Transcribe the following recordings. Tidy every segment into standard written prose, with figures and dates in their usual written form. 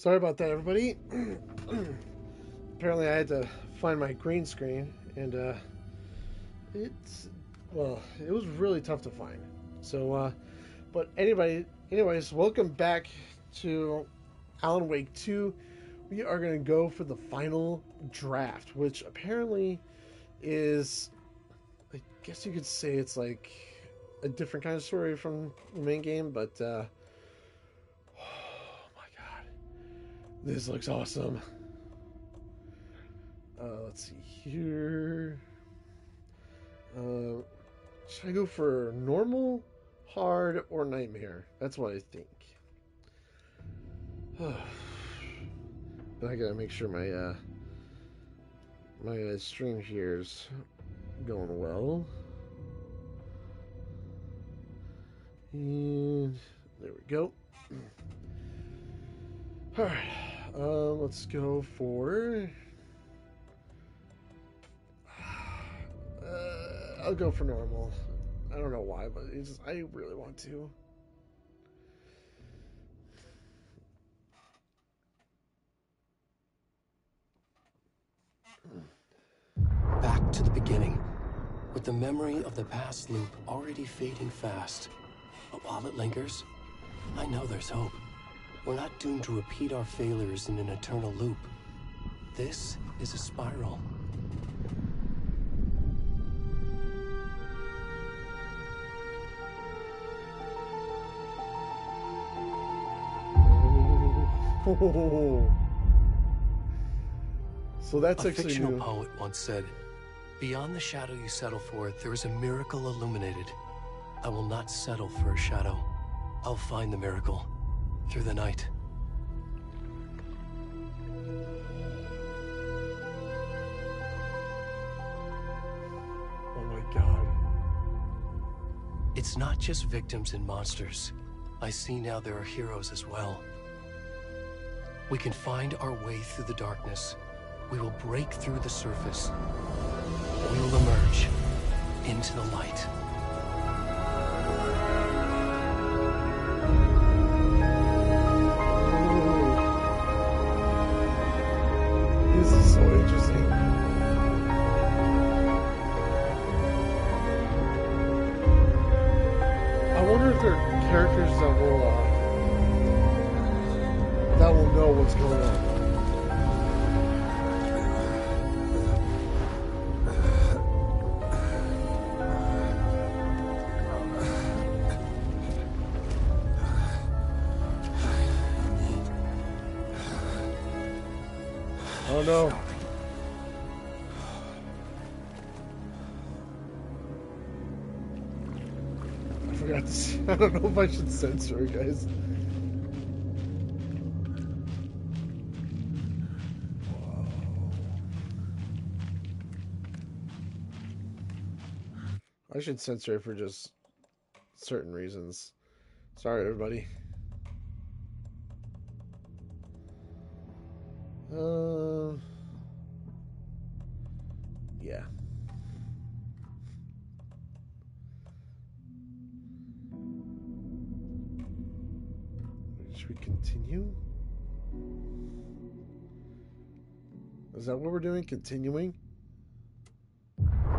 Sorry about that, everybody. Apparently, I had to find my green screen, and it's it was really tough to find. But anyways, welcome back to Alan Wake 2. We are going to go for the final draft, which apparently is, I guess you could say it's like a different kind of story from the main game, but oh my god, this looks awesome. Let's see here. Should I go for normal, hard, or nightmare? That's what I think. But I gotta make sure my stream here's going well. And there we go. Alright. Let's go for... I'll go for normal. I don't know why, but I really want to. Back to the beginning, with the memory of the past loop already fading fast. But while it lingers, I know there's hope. We're not doomed to repeat our failures in an eternal loop. This is a spiral. So that's a actually fictional new. Poet once said, "Beyond the shadow you settle for, there is a miracle illuminated. I will not settle for a shadow. I'll find the miracle through the night." Oh my god. It's not just victims and monsters. I see now there are heroes as well. We can find our way through the darkness. We will break through the surface. We will emerge into the light. This is so interesting. I wonder if there are characters that will know what's going on. Oh no. I forgot to I don't know if I should censor it, guys. I should censor it for just certain reasons. Sorry, everybody. Yeah. Should we continue? Is that what we're doing? Continuing?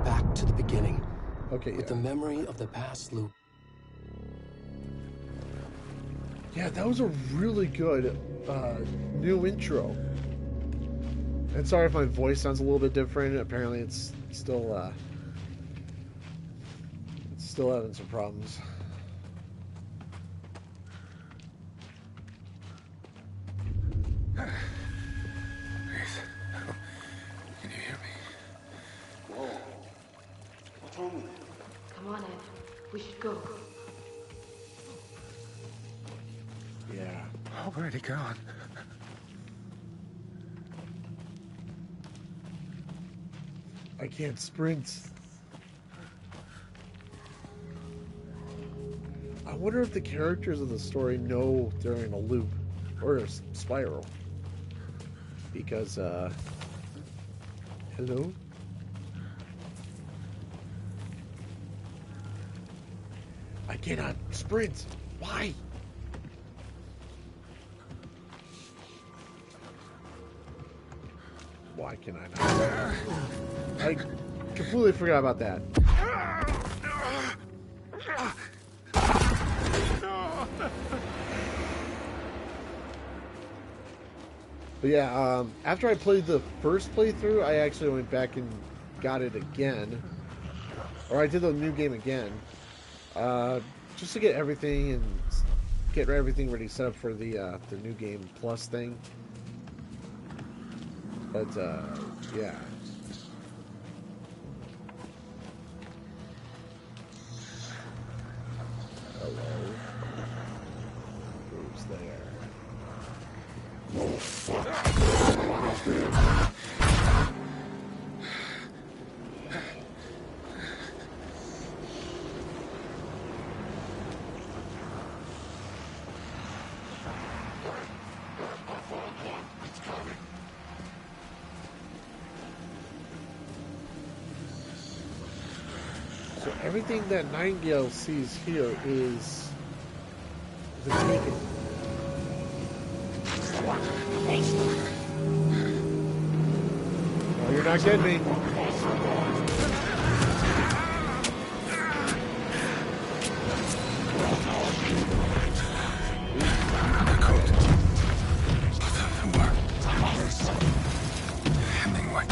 Back to the beginning. Okay, with the memory of the past loop. Yeah, that was a really good new intro. And sorry if my voice sounds a little bit different. Apparently, it's still having some problems. Please, can you hear me? Whoa. What's wrong with it? Come on, Ed. We should go. Yeah. Already gone. I can't sprint. I wonder if the characters of the story know they're in a loop or a spiral. Because, hello? I cannot sprint. Why? Why can I not? I completely forgot about that. But yeah, after I played the first playthrough, I actually went back and got it again. Or I did the new game again. Just to get everything and get everything ready set up for the new game plus thing. But, yeah. Hello. Who's there? So everything that Nightingale sees here is the beacon. Oh, you're not kidding me. The code. Both of them were. Hemingway.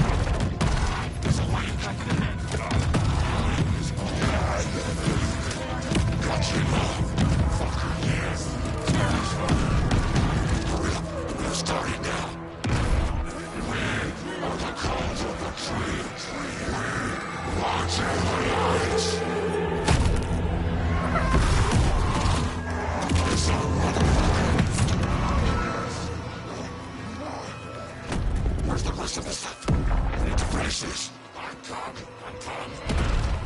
Where's the rest of the stuff? I need to finish this. I'm done.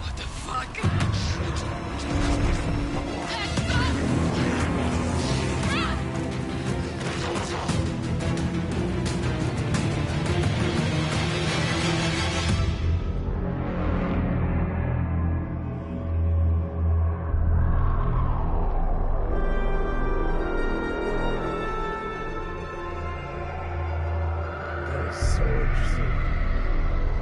What the fuck? That is so interesting.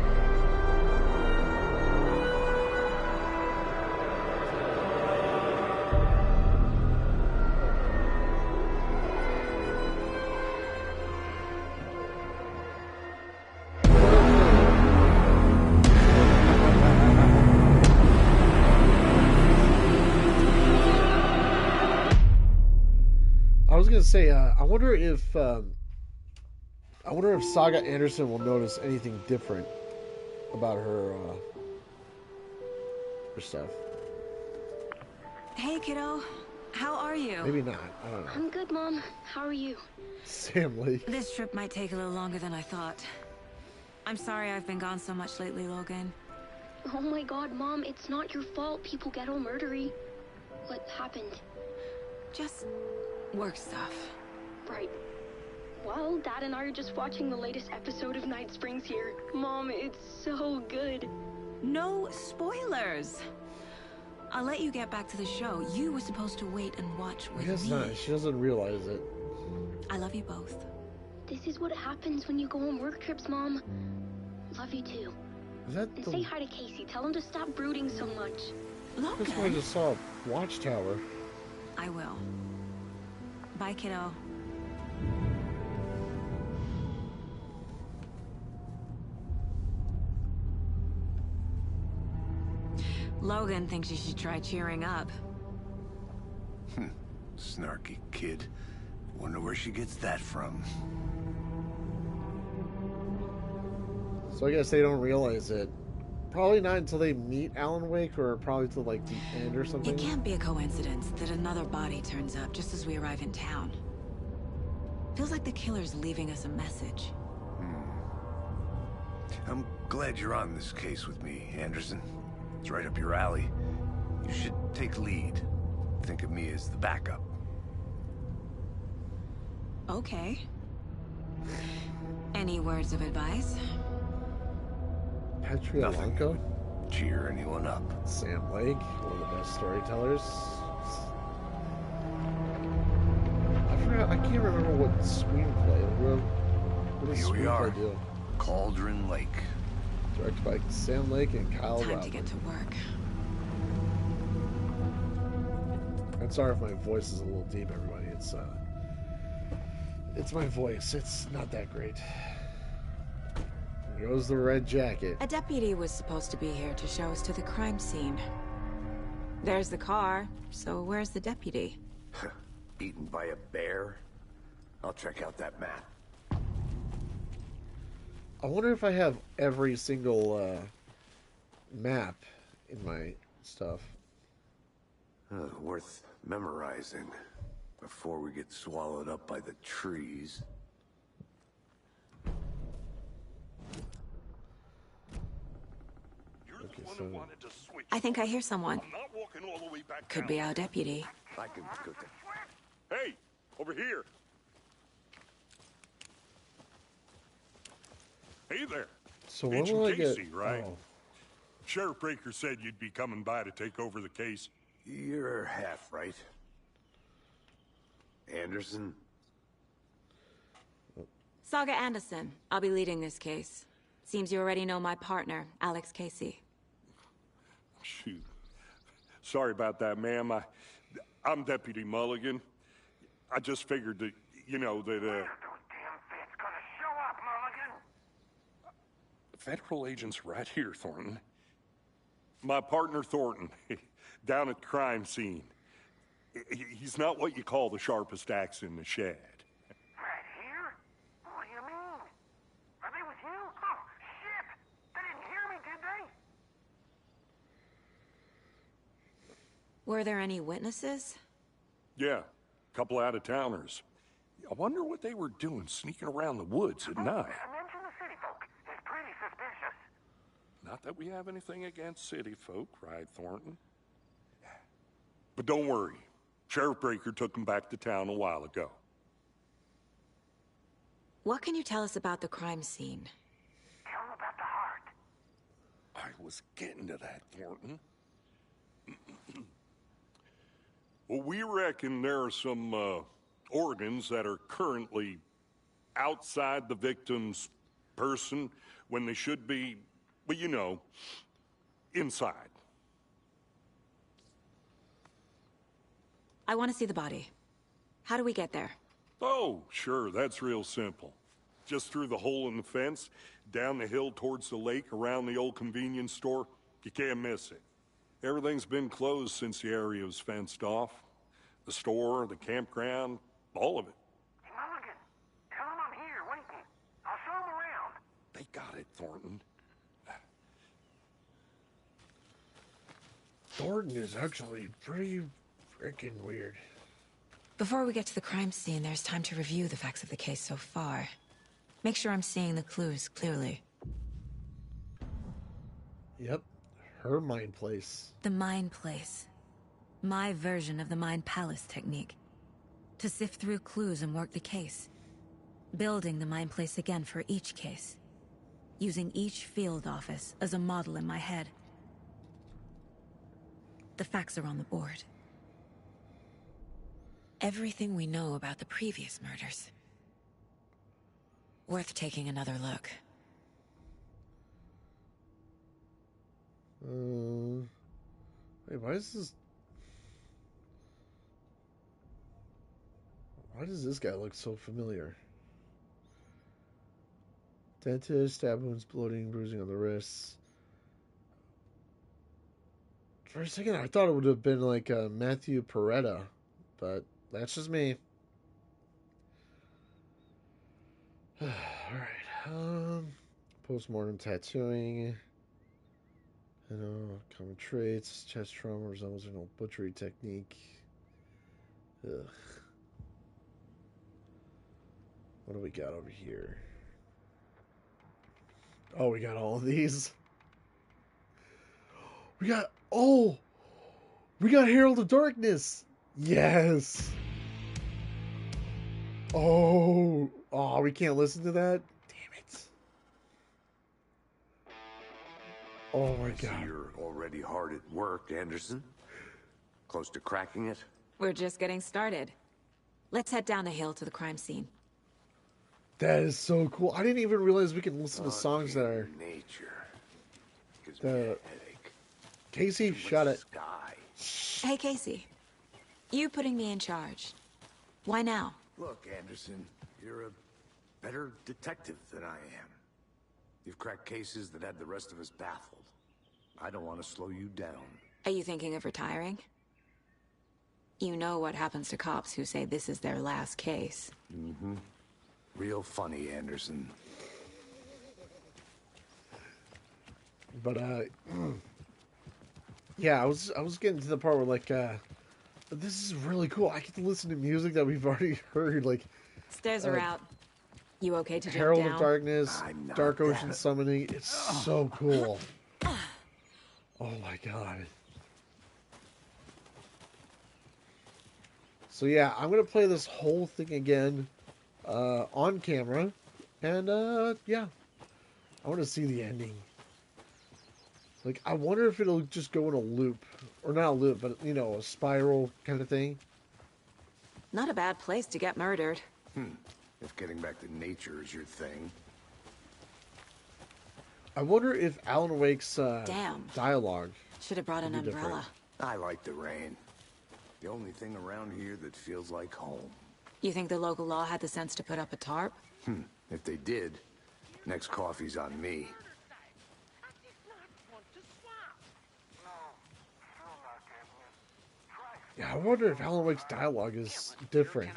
I was gonna say, I wonder if Saga Anderson will notice anything different about her stuff. Hey, kiddo. How are you? Maybe not. I don't know. I'm good, Mom. How are you? Sam Lake. This trip might take a little longer than I thought. I'm sorry I've been gone so much lately, Logan. Oh my god, Mom, it's not your fault people get all murdery. What happened? Just work stuff. Right. Well, Dad and I are just watching the latest episode of Night Springs here. Mom, it's so good. No spoilers. I'll let you get back to the show. You were supposed to wait and watch with Guess me. not. She doesn't realize it. I love you both. This is what happens when you go on work trips, Mom. Love you too. Is that And the? say hi to Casey. Tell him to stop brooding so much. That's why I Logan. just saw a watchtower. I will. Bye, kiddo. Logan thinks you should try cheering up. Snarky kid. Wonder where she gets that from. So I guess they don't realize it. Probably not until they meet Alan Wake, or probably till like the end or something. It can't be a coincidence that another body turns up just as we arrive in town. Feels like the killer's leaving us a message. I'm glad you're on this case with me, Anderson. It's right up your alley. You should take lead. Think of me as the backup. Okay. Any words of advice? Petriolanko, Cheer anyone up. Sam Lake, one of the best storytellers. I forgot. I can't remember what screenplay. What does Here we are. screenplay do? Cauldron Lake. Directed by Sam Lake and Kyle Time Rodman. to get to work. I'm sorry if my voice is a little deep, everybody. It's my voice. It's not that great. Here goes the red jacket. A deputy was supposed to be here to show us to the crime scene. There's the car, so where's the deputy? Eaten by a bear? I'll check out that map. I wonder if I have every single map in my stuff. Worth memorizing before we get swallowed up by the trees. I think I hear someone. I'm not walking all the way back Could down. be our deputy. I can go to... Hey, over here. Hey there. So when Agent will I get? Casey, right? Oh, Sheriff Breaker said you'd be coming by to take over the case. You're half right. Anderson? Saga Anderson. I'll be leading this case. Seems you already know my partner, Alex Casey. Shoot. Sorry about that, ma'am. I'm Deputy Mulligan. I just figured that, you know, that, Federal agents right here, Thornton. My partner, Thornton, down at the crime scene. He's not what you call the sharpest axe in the shed. Right here? What do you mean? Are they with you? Oh, shit! They didn't hear me, did they? Were there any witnesses? Yeah, a couple out-of-towners. I wonder what they were doing sneaking around the woods at night. Mention the city folk. It's pretty suspicious. Not that we have anything against city folk, right, Thornton? But don't worry. Sheriff Breaker took him back to town a while ago. What can you tell us about the crime scene? Tell them about the heart. I was getting to that, Thornton. Well, we reckon there are some organs that are currently outside the victim's person when they should be, well, you know, inside. I want to see the body. How do we get there? Oh, sure, that's real simple. Just through the hole in the fence, down the hill towards the lake, around the old convenience store. You can't miss it. Everything's been closed since the area was fenced off. The store, the campground, all of it. Hey, Mulligan, tell them I'm here waiting. I'll show them around. They got it, Thornton. Thornton is actually pretty freaking weird. Before we get to the crime scene, there's time to review the facts of the case so far. Make sure I'm seeing the clues clearly. Yep, her mind place. The Mind Place. My version of the Mind Palace technique. To sift through clues and work the case. Building the Mind Place again for each case. Using each field office as a model in my head. The facts are on the board. Everything we know about the previous murders. Worth taking another look. Wait, why does this guy look so familiar? Dentist, stab wounds, bloating, bruising on the wrists. For a second, I thought it would have been like Matthew Peretta, but that's just me. Alright, postmortem tattooing. You know, common traits, chest trauma resembles an old butchery technique. Ugh. What do we got over here? Oh, we got all of these. We got Herald of Darkness. Yes. Oh, we can't listen to that. Damn it. Oh my So God. you're already hard at work, Anderson? Close to cracking it? We're just getting started. Let's head down the hill to the crime scene. That is so cool. I didn't even realize we can listen to songs that are... Nature. Gives The- me a headache. Casey, Too much shut it. Sky. Hey, Casey. You putting me in charge. Why now? Look, Anderson, you're a better detective than I am. You've cracked cases that had the rest of us baffled. I don't want to slow you down. Are you thinking of retiring? You know what happens to cops who say this is their last case. Mm-hmm. Real funny, Anderson. But, yeah, I was getting to the part where, like, this is really cool. I get to listen to music that we've already heard, like... Stairs are out. You okay to jump Herald down? of Darkness, I'm not Dark Ocean that- Summoning. It's so cool. Oh my god. So yeah, I'm gonna play this whole thing again on camera, and yeah, I want to see the ending. Like, I wonder if it'll just go in a loop, or not a loop, but you know, a spiral kind of thing. Not a bad place to get murdered. If getting back to nature is your thing. I wonder if Alan Wake's Damn. dialogue. Should have brought an Could be different. umbrella. I like the rain. The only thing around here that feels like home. You think the local law had the sense to put up a tarp? If they did, next coffee's on me. Yeah, I wonder if Alan Wake's dialogue is different.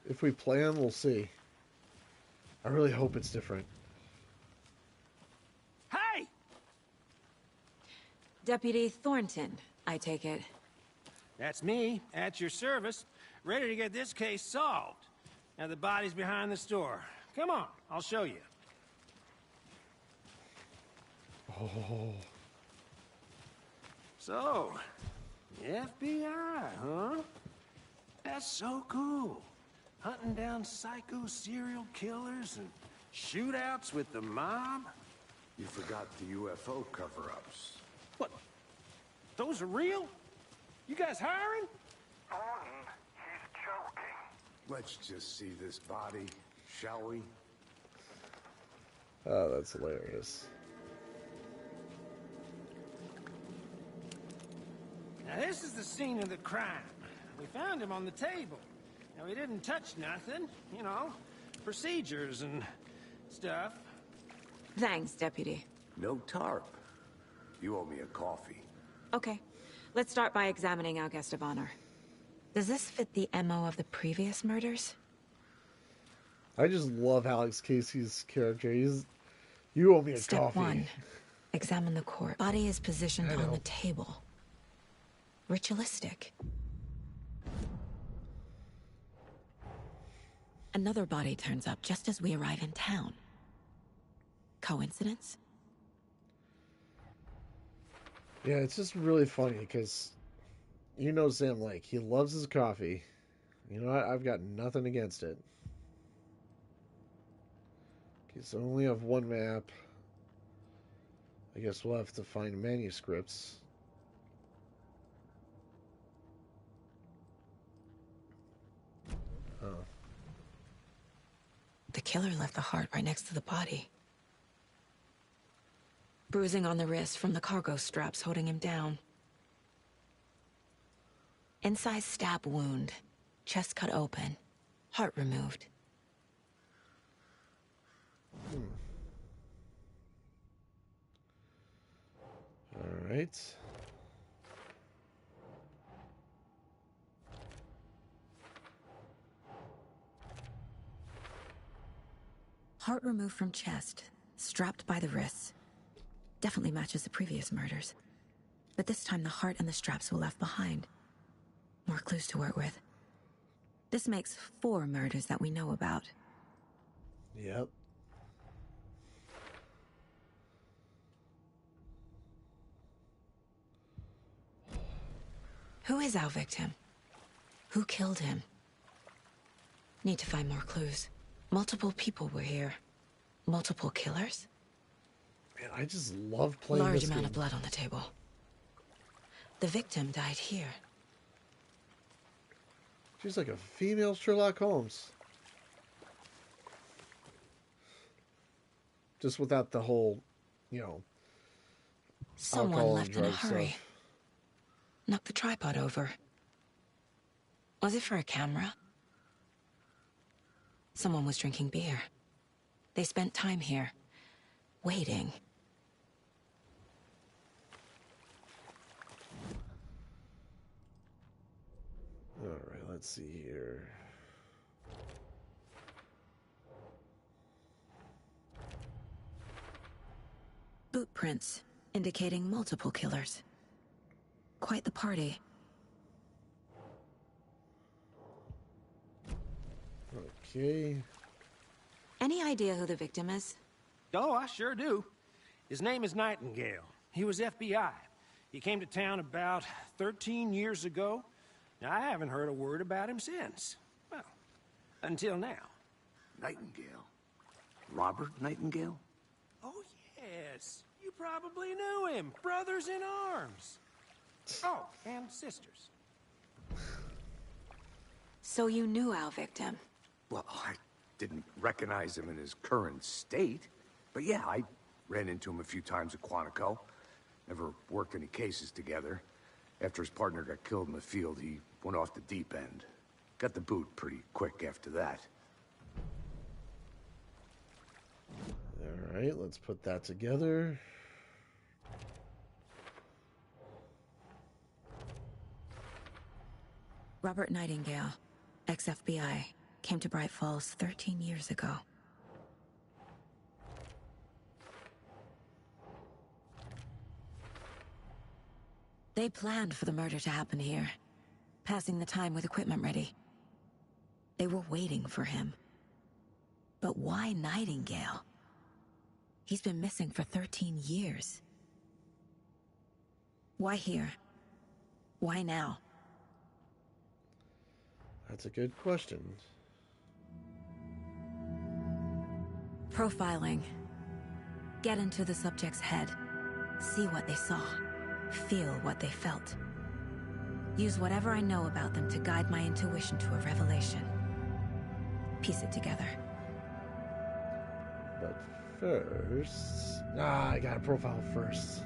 If we play him, we'll see. I really hope it's different. Hey! Deputy Thornton, I take it. That's me, at your service, ready to get this case solved. Now the body's behind the store. Come on, I'll show you. Oh, So, FBI, huh? That's so cool. Hunting down psycho serial killers and shootouts with the mob? You forgot the UFO cover-ups. What? Those are real? You guys hiring? Thornton, he's joking. Let's just see this body, shall we? oh, that's hilarious. Now this is the scene of the crime. We found him on the table. Now we didn't touch nothing, you know, procedures and stuff. Thanks, Deputy. No tarp. You owe me a coffee. Okay, let's start by examining our guest of honor. Does this fit the MO of the previous murders? I just love Alex Casey's character. You owe me a Step coffee. 1. Examine the corpse. Body is positioned I on know. the table. Ritualistic. Another body turns up just as we arrive in town. Coincidence? Yeah, it's just really funny because you know Sam Lake. He loves his coffee. You know, I've got nothing against it. Okay, so we only have one map. I guess we'll have to find manuscripts. Oh. The killer left the heart right next to the body. Bruising on the wrist from the cargo straps holding him down. Inside stab wound. Chest cut open. Heart removed. All right. Heart removed from chest. Strapped by the wrists. Definitely matches the previous murders. But this time the heart and the straps were left behind. More clues to work with. This makes 4 murders that we know about. Yep. Who is our victim? Who killed him? Need to find more clues. Multiple people were here. Multiple killers? Man, I just love playing Large this amount game. of blood on the table. The victim died here. She's like a female Sherlock Holmes. Just without the whole, alcohol Someone and left in a drug hurry. stuff. Knocked the tripod over. Was it for a camera? Someone was drinking beer. They spent time here, waiting. Alright, let's see here. Boot prints, indicating multiple killers. Quite the party. Okay. Any idea who the victim is? Oh, I sure do. His name is Nightingale. He was FBI. He came to town about 13 years ago. Now, I haven't heard a word about him since. Well, until now. Nightingale? Robert Nightingale? Oh, yes. You probably knew him. Brothers in arms. Oh, and sisters. So you knew our victim? Well, I didn't recognize him in his current state. But yeah, I ran into him a few times at Quantico. Never worked any cases together. After his partner got killed in the field, he went off the deep end. Got the boot pretty quick after that. Alright, let's put that together. Robert Nightingale, ex-FBI, came to Bright Falls 13 years ago. They planned for the murder to happen here, passing the time with equipment ready. They were waiting for him. But why Nightingale? He's been missing for 13 years. Why here? Why now? That's a good question. Profiling. Get into the subject's head. See what they saw. Feel what they felt. Use whatever I know about them to guide my intuition to a revelation. Piece it together. But first... I gotta profile first.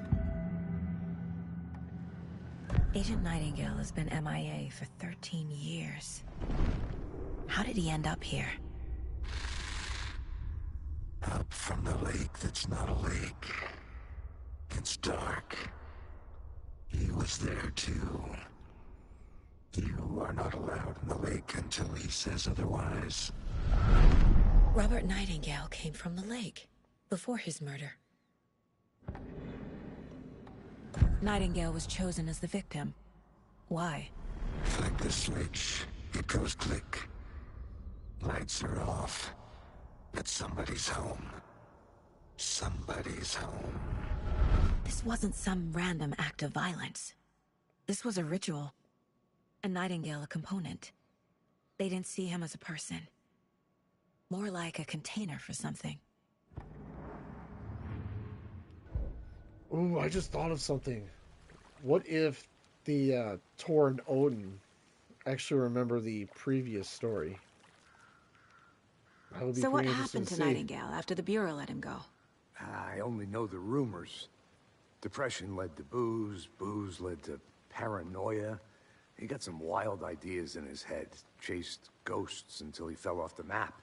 Agent Nightingale has been MIA for 13 years. How did he end up here? Up from the lake that's not a lake. It's dark. He was there too. You are not allowed in the lake until he says otherwise. Robert Nightingale came from the lake, before his murder. Nightingale was chosen as the victim. Why? Flick the switch, it goes click. Lights are off. But somebody's home. Somebody's home. This wasn't some random act of violence. This was a ritual. And Nightingale a component. They didn't see him as a person. More like a container for something. Ooh, I just thought of something. What if the Tor and Odin actually remember the previous story? That would be So what pretty interesting happened to see. Nightingale after the Bureau let him go? I only know the rumors. Depression led to booze, booze led to paranoia. He got some wild ideas in his head, chased ghosts until he fell off the map.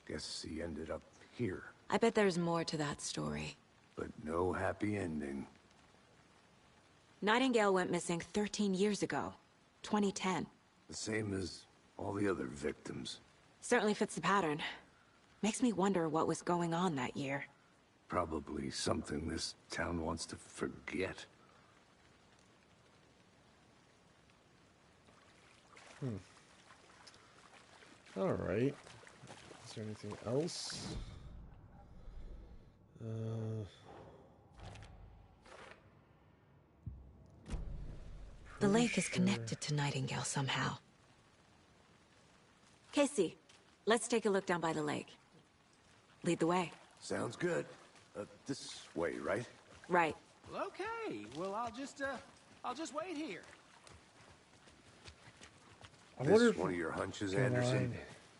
Guess he ended up here. I bet there's more to that story. But no happy ending. Nightingale went missing 13 years ago. 2010. The same as all the other victims. Certainly fits the pattern. Makes me wonder what was going on that year. Probably something this town wants to forget. All right. Is there anything else? The lake is connected to Nightingale somehow. Casey, let's take a look down by the lake. Lead the way. Sounds good. This way, right? Right. Well, okay. Well, I'll just wait here. I wonder This if one of your hunches, Come Anderson? on.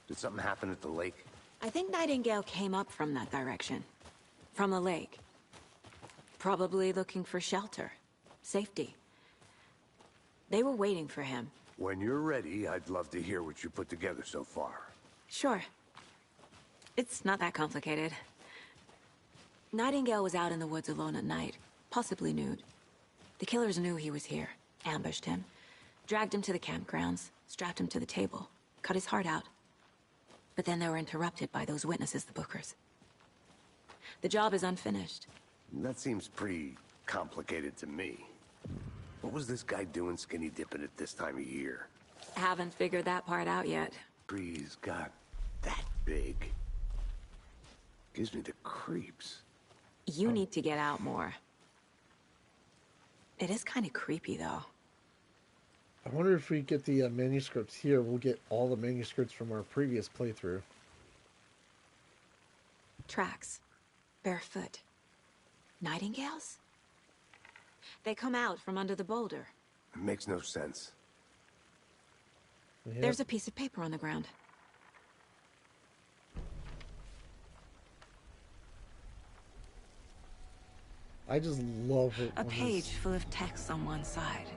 Did something happen at the lake? I think Nightingale came up from that direction. From the lake. Probably looking for shelter. Safety. They were waiting for him. When you're ready, I'd love to hear what you put together so far. Sure. It's not that complicated. Nightingale was out in the woods alone at night, possibly nude. The killers knew he was here, ambushed him, dragged him to the campgrounds, strapped him to the table, cut his heart out. But then they were interrupted by those witnesses, the Bookers. The job is unfinished. That seems pretty complicated to me. What was this guy doing skinny dipping at this time of year? Haven't figured that part out yet. Trees got that big. Gives me the creeps. You need to get out more. It is kind of creepy, though. I wonder if we get the manuscripts here, we'll get all the manuscripts from our previous playthrough. Tracks. Barefoot. Nightingales? They come out from under the boulder. It makes no sense. Yep. There's a piece of paper on the ground. I just love it. A when page this- full of text on one side.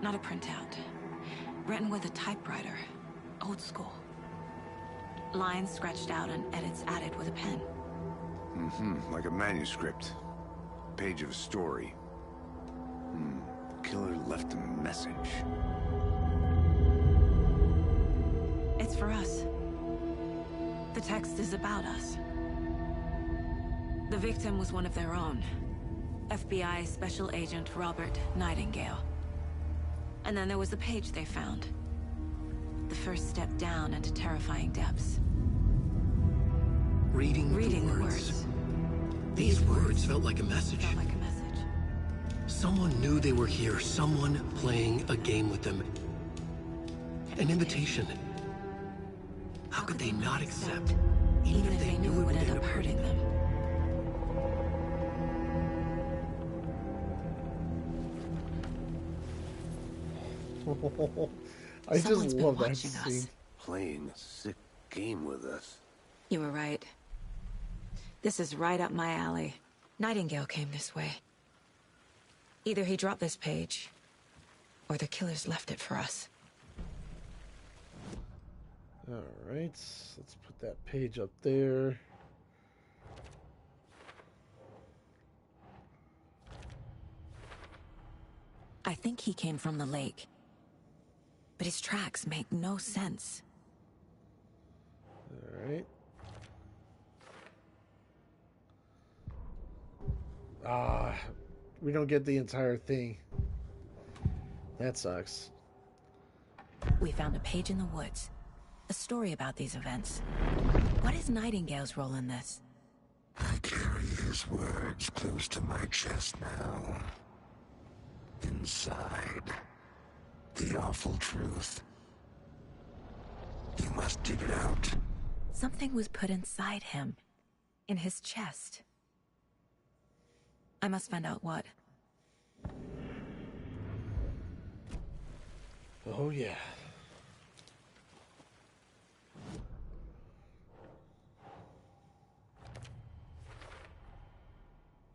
Not a printout. Written with a typewriter. Old school. Lines scratched out and edits added with a pen. Like a manuscript. Page of a story. Killer left a message. It's for us. The text is about us. The victim was one of their own. FBI Special Agent Robert Nightingale. And then there was the page they found. The first step down into terrifying depths. Reading Reading the words. These words felt like a message. Felt like a message. Someone knew they were here. Someone playing a game with them. An invitation. How could they not accept? Even if they knew it would end up hurting them. I Someone's just been love that watching us. scene. Playing a sick game with us. You were right. This is right up my alley. Nightingale came this way. Either he dropped this page, or the killers left it for us. Alright, let's put that page up there. I think he came from the lake. But his tracks make no sense. Alright. Ah, we don't get the entire thing. That sucks. We found a page in the woods. A story about these events. What is Nightingale's role in this? I carry his words close to my chest now. Inside, the awful truth. You must dig it out. Something was put inside him. In his chest. I must find out what. Oh yeah.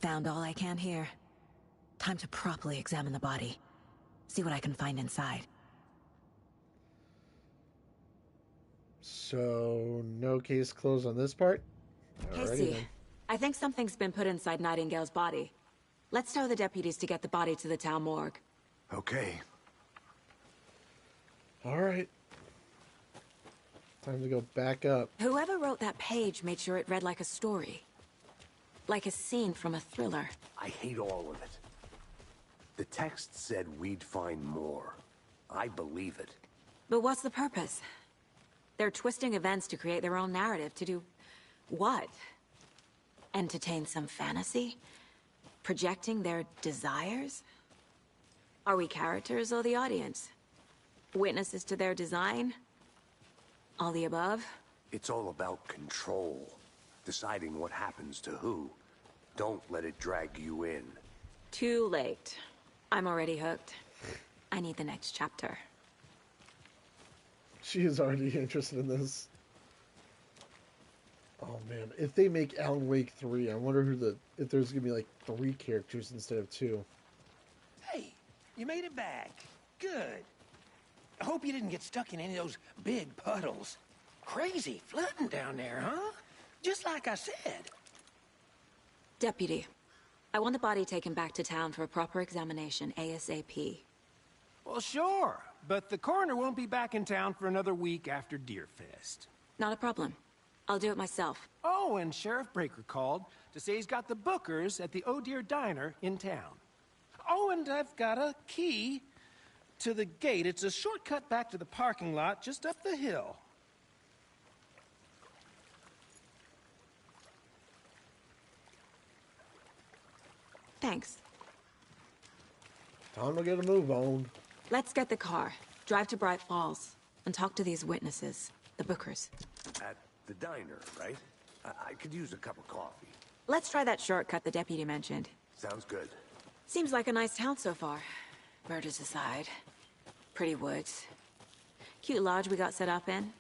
Found all I can here. Time to properly examine the body. See what I can find inside. So, no case closed on this part? Alrighty Casey, then. I think something's been put inside Nightingale's body. Let's tell the deputies to get the body to the town morgue. Okay. Alright. Time to go back up. Whoever wrote that page made sure it read like a story. Like a scene from a thriller. I hate all of it. The text said we'd find more. I believe it. But what's the purpose? They're twisting events to create their own narrative. To do what? Entertain some fantasy? Projecting their desires? Are we characters or the audience? Witnesses to their design? All the above? It's all about control. Deciding what happens to who. Don't let it drag you in. Too late. I'm already hooked. I need the next chapter. She is already interested in this. Oh man, if they make Alan Wake 3, I wonder if there's gonna be like 3 characters instead of 2. Hey, you made it back. Good. I hope you didn't get stuck in any of those big puddles. Crazy flooding down there, huh? Just like I said. Deputy, I want the body taken back to town for a proper examination ASAP. Well, sure, but the coroner won't be back in town for another week after Deerfest. Not a problem. I'll do it myself. Oh, and Sheriff Breaker called to say he's got the Bookers at the Oh Deer Diner in town. Oh, and I've got a key to the gate. It's a shortcut back to the parking lot just up the hill. Thanks. Time to get a move on. Let's get the car, drive to Bright Falls, and talk to these witnesses, the Bookers. At the diner, right? I could use a cup of coffee. Let's try that shortcut the deputy mentioned. Sounds good. Seems like a nice town so far. Murders aside. Pretty woods. Cute lodge we got set up in.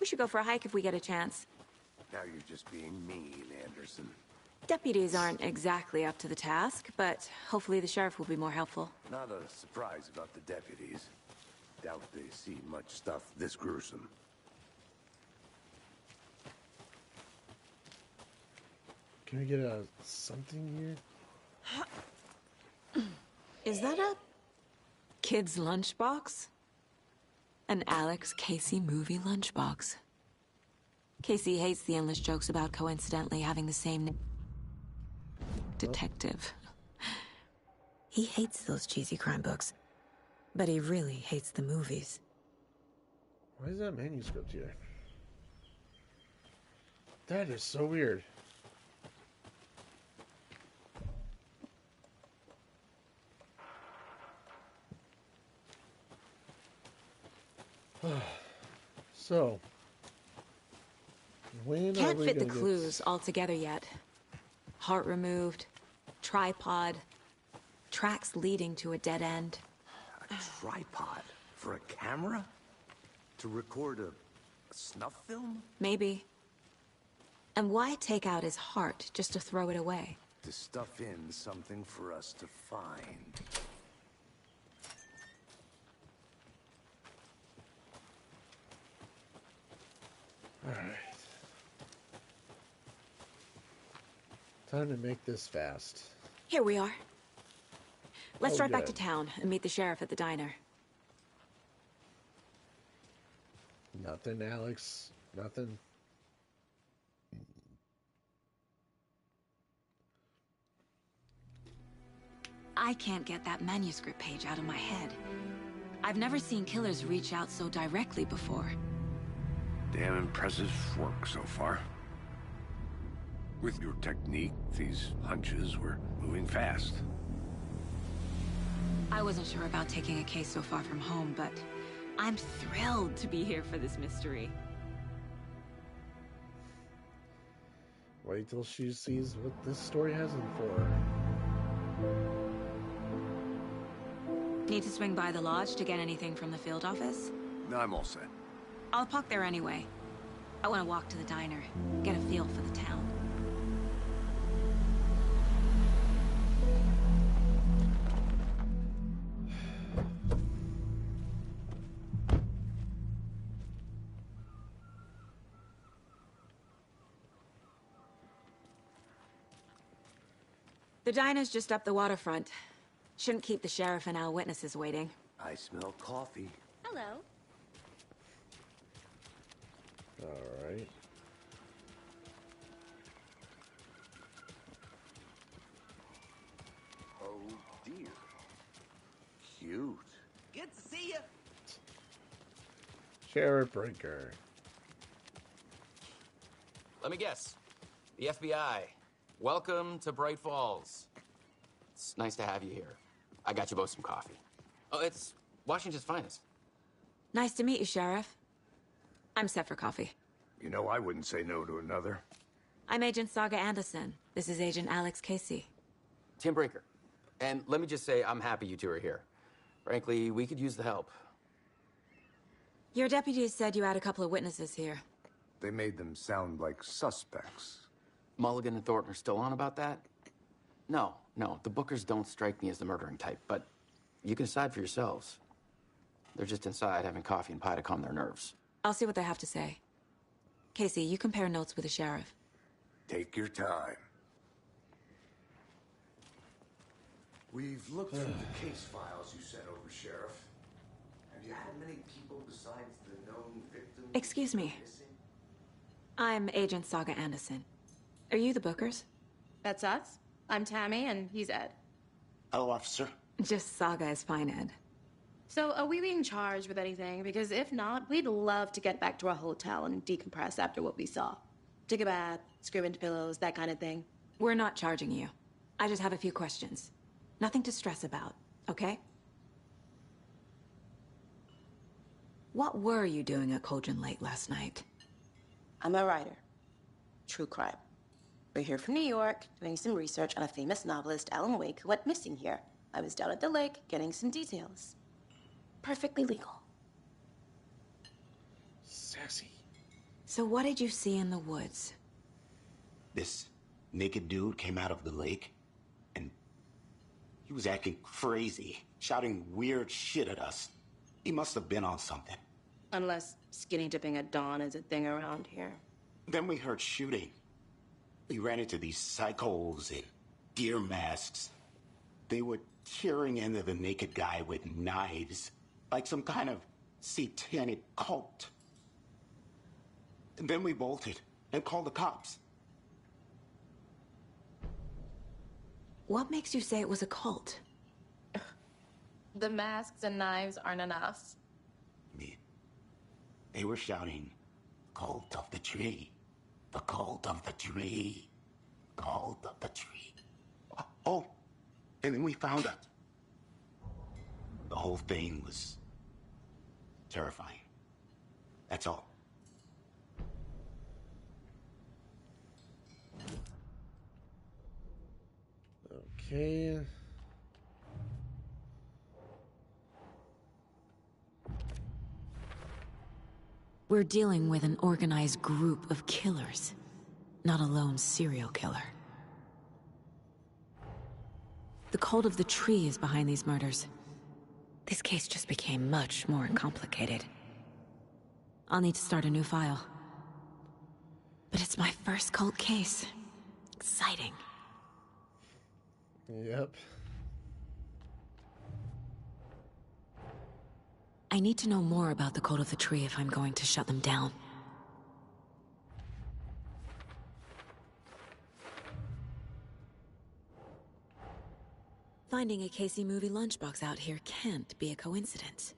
We should go for a hike if we get a chance. Now you're just being mean, Anderson. Deputies aren't exactly up to the task, but hopefully the sheriff will be more helpful. Not a surprise about the deputies. Doubt they see much stuff this gruesome. Can we get a something here? Is that a kid's lunchbox? An Alex Casey movie lunchbox. Casey hates the endless jokes about coincidentally having the same name. Detective. He hates those cheesy crime books, but he really hates the movies. Why is that manuscript here? That is so weird. So, when Can't are we fit the gonna clues all together yet. Heart removed, tripod, tracks leading to a dead end. A tripod? For a camera? To record a snuff film? Maybe. And why take out his heart just to throw it away? To stuff in something for us to find. Alright. Time to make this fast. Here we are. Let's Oh, drive back to good. town and meet the sheriff at the diner. Nothing, Alex. Nothing. I can't get that manuscript page out of my head. I've never seen killers reach out so directly before. Damn impressive work so far. With your technique, these hunches were moving fast. I wasn't sure about taking a case so far from home, but I'm thrilled to be here for this mystery. Wait till she sees what this story has in for. Need to swing by the lodge to get anything from the field office? No, I'm all set. I'll park there anyway. I want to walk to the diner, get a feel for the town. The diner's just up the waterfront. Shouldn't keep the sheriff and our witnesses waiting. I smell coffee. Hello. Alright. Oh dear. Cute. Good to see you. Sheriff Breaker. Let me guess. The FBI. Welcome to Bright Falls. It's nice to have you here. I got you both some coffee. Oh, it's Washington's finest. Nice to meet you, Sheriff. I'm set for coffee. You know, I wouldn't say no to another. I'm Agent Saga Anderson. This is Agent Alex Casey. Tim Brinker. And let me just say, I'm happy you two are here. Frankly, we could use the help. Your deputies said you had a couple of witnesses here. They made them sound like suspects. Mulligan and Thornton are still on about that? No, the Bookers don't strike me as the murdering type, but you can decide for yourselves. They're just inside having coffee and pie to calm their nerves. I'll see what they have to say. Casey, you compare notes with the sheriff. Take your time. We've looked through the case files you sent over, Sheriff. Have you had many people besides the known victims? Excuse me. I'm Agent Saga Anderson. Are you the Bookers? That's us. I'm Tammy, and he's Ed. Hello, officer. Just Saga is fine, Ed. So, are we being charged with anything? Because if not, we'd love to get back to our hotel and decompress after what we saw. Take a bath, scream into pillows, that kind of thing. We're not charging you. I just have a few questions. Nothing to stress about, okay? What were you doing at Cauldron Lake last night? I'm a writer. True crime. We're here from New York, doing some research on a famous novelist, Alan Wake, who went missing here. I was down at the lake, getting some details. Perfectly legal. Sassy. So what did you see in the woods? This naked dude came out of the lake, and he was acting crazy, shouting weird shit at us. He must have been on something. Unless skinny dipping at dawn is a thing around here. Then we heard shooting. We ran into these psychos in deer masks. They were tearing into the naked guy with knives, like some kind of satanic cult. And then we bolted and called the cops. What makes you say it was a cult? The masks and knives aren't enough. They were shouting, "Cult of the tree, the cult of the tree, cult of the tree." Oh, and then we found out. The whole thing was terrifying. That's all. Okay. We're dealing with an organized group of killers, not a lone serial killer. The cult of the tree is behind these murders. This case just became much more complicated. I'll need to start a new file. But it's my first cult case. Exciting. Yep. I need to know more about the cult of the tree if I'm going to shut them down. Finding a Casey movie lunchbox out here can't be a coincidence.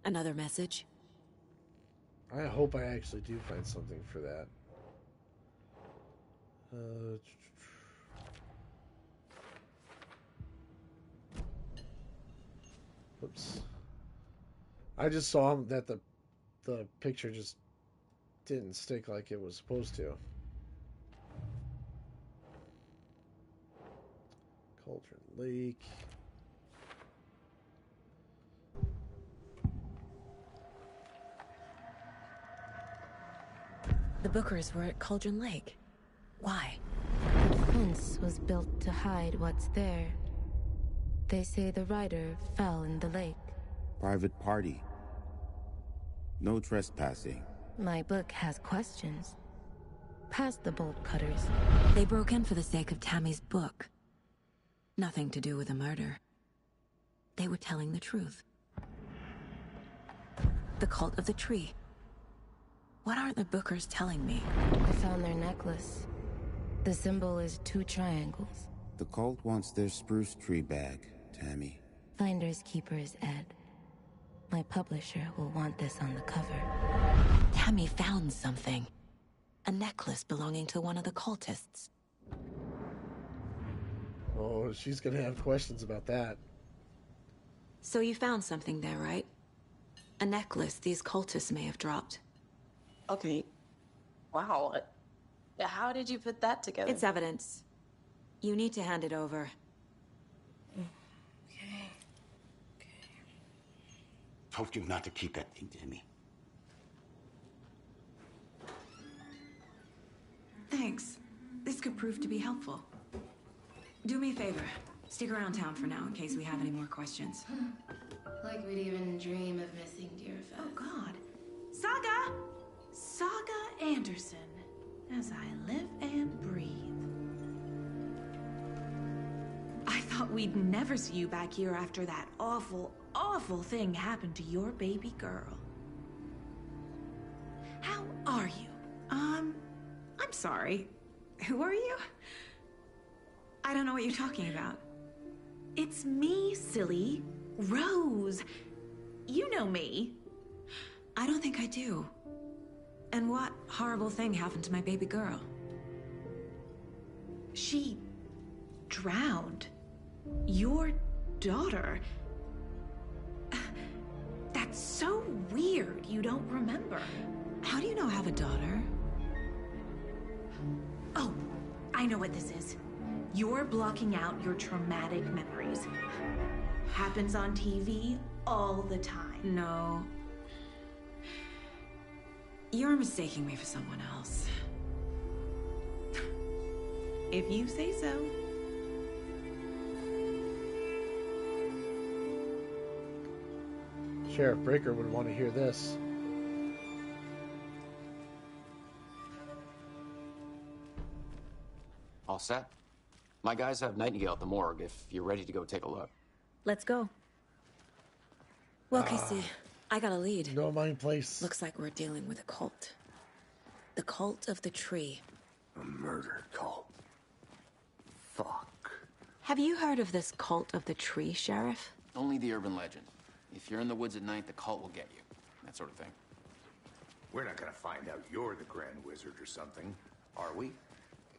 Another message? I hope I actually do find something for that. Oops. I just saw that the picture just didn't stick like it was supposed to. Cauldron Lake. The Bookers were at Cauldron Lake. Why? The fence was built to hide what's there. They say the rider fell in the lake. Private party. No trespassing. My book has questions. Past the bolt cutters. They broke in for the sake of Tammy's book. Nothing to do with a murder. They were telling the truth. The cult of the tree. What aren't the Bookers telling me? I found their necklace. The symbol is 2 triangles. The cult wants their spruce tree bag, Tammy. Finders keepers, Ed. My publisher will want this on the cover. Tammy found something. A necklace belonging to one of the cultists. Oh, she's gonna have questions about that. So you found something there, right? A necklace these cultists may have dropped. Okay. Wow. How did you put that together? It's evidence. You need to hand it over. Told you not to keep that thing, Tammy. might prove to be helpful. Do me a favor. Stick around town for now in case we have any more questions. Like we'd even dream of missing Deerfest. Oh, God. Saga! Saga Anderson. As I live and breathe. I thought we'd never see you back here after that awful, awful thing happened to your baby girl. How are you? I'm sorry. Who are you? I don't know what you're talking about. It's me, silly. Rose. You know me. I don't think I do. And what horrible thing happened to my baby girl? She drowned. Your daughter. That's so weird you don't remember. How do you know I have a daughter? Oh, I know what this is. You're blocking out your traumatic memories. Happens on TV all the time. No. You're mistaking me for someone else. If you say so. Sheriff Breaker would want to hear this. All set? My guys have Nightingale at the morgue if you're ready to go take a look. Let's go. Well, Casey, I got a lead. No mind place. Looks like we're dealing with a cult. The cult of the tree. A murder cult. Fuck. Have you heard of this cult of the tree, Sheriff? Only the urban legend. If you're in the woods at night, the cult will get you. That sort of thing. We're not gonna find out you're the Grand Wizard or something, are we?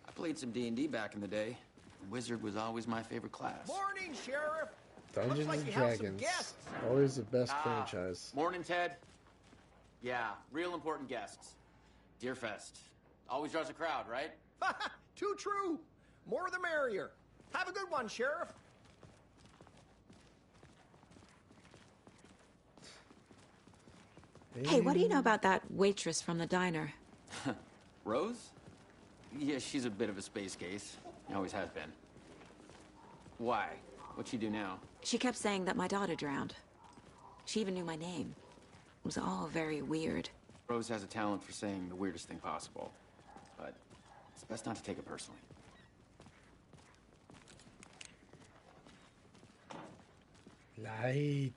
I played some D&D back in the day. Wizard was always my favorite class. Morning, Sheriff. Dungeons Looks like and you have some Dragons. guests. Always the best franchise. Morning, Ted. Yeah, real important guests. Deerfest. Always draws a crowd, right? Too true. More the merrier. Have a good one, Sheriff. Hey, what do you know about that waitress from the diner? Rose? Yeah, she's a bit of a space case. Always has been. Why? What'd she do now? She kept saying that my daughter drowned. She even knew my name. It was all very weird. Rose has a talent for saying the weirdest thing possible. But it's best not to take it personally. Light.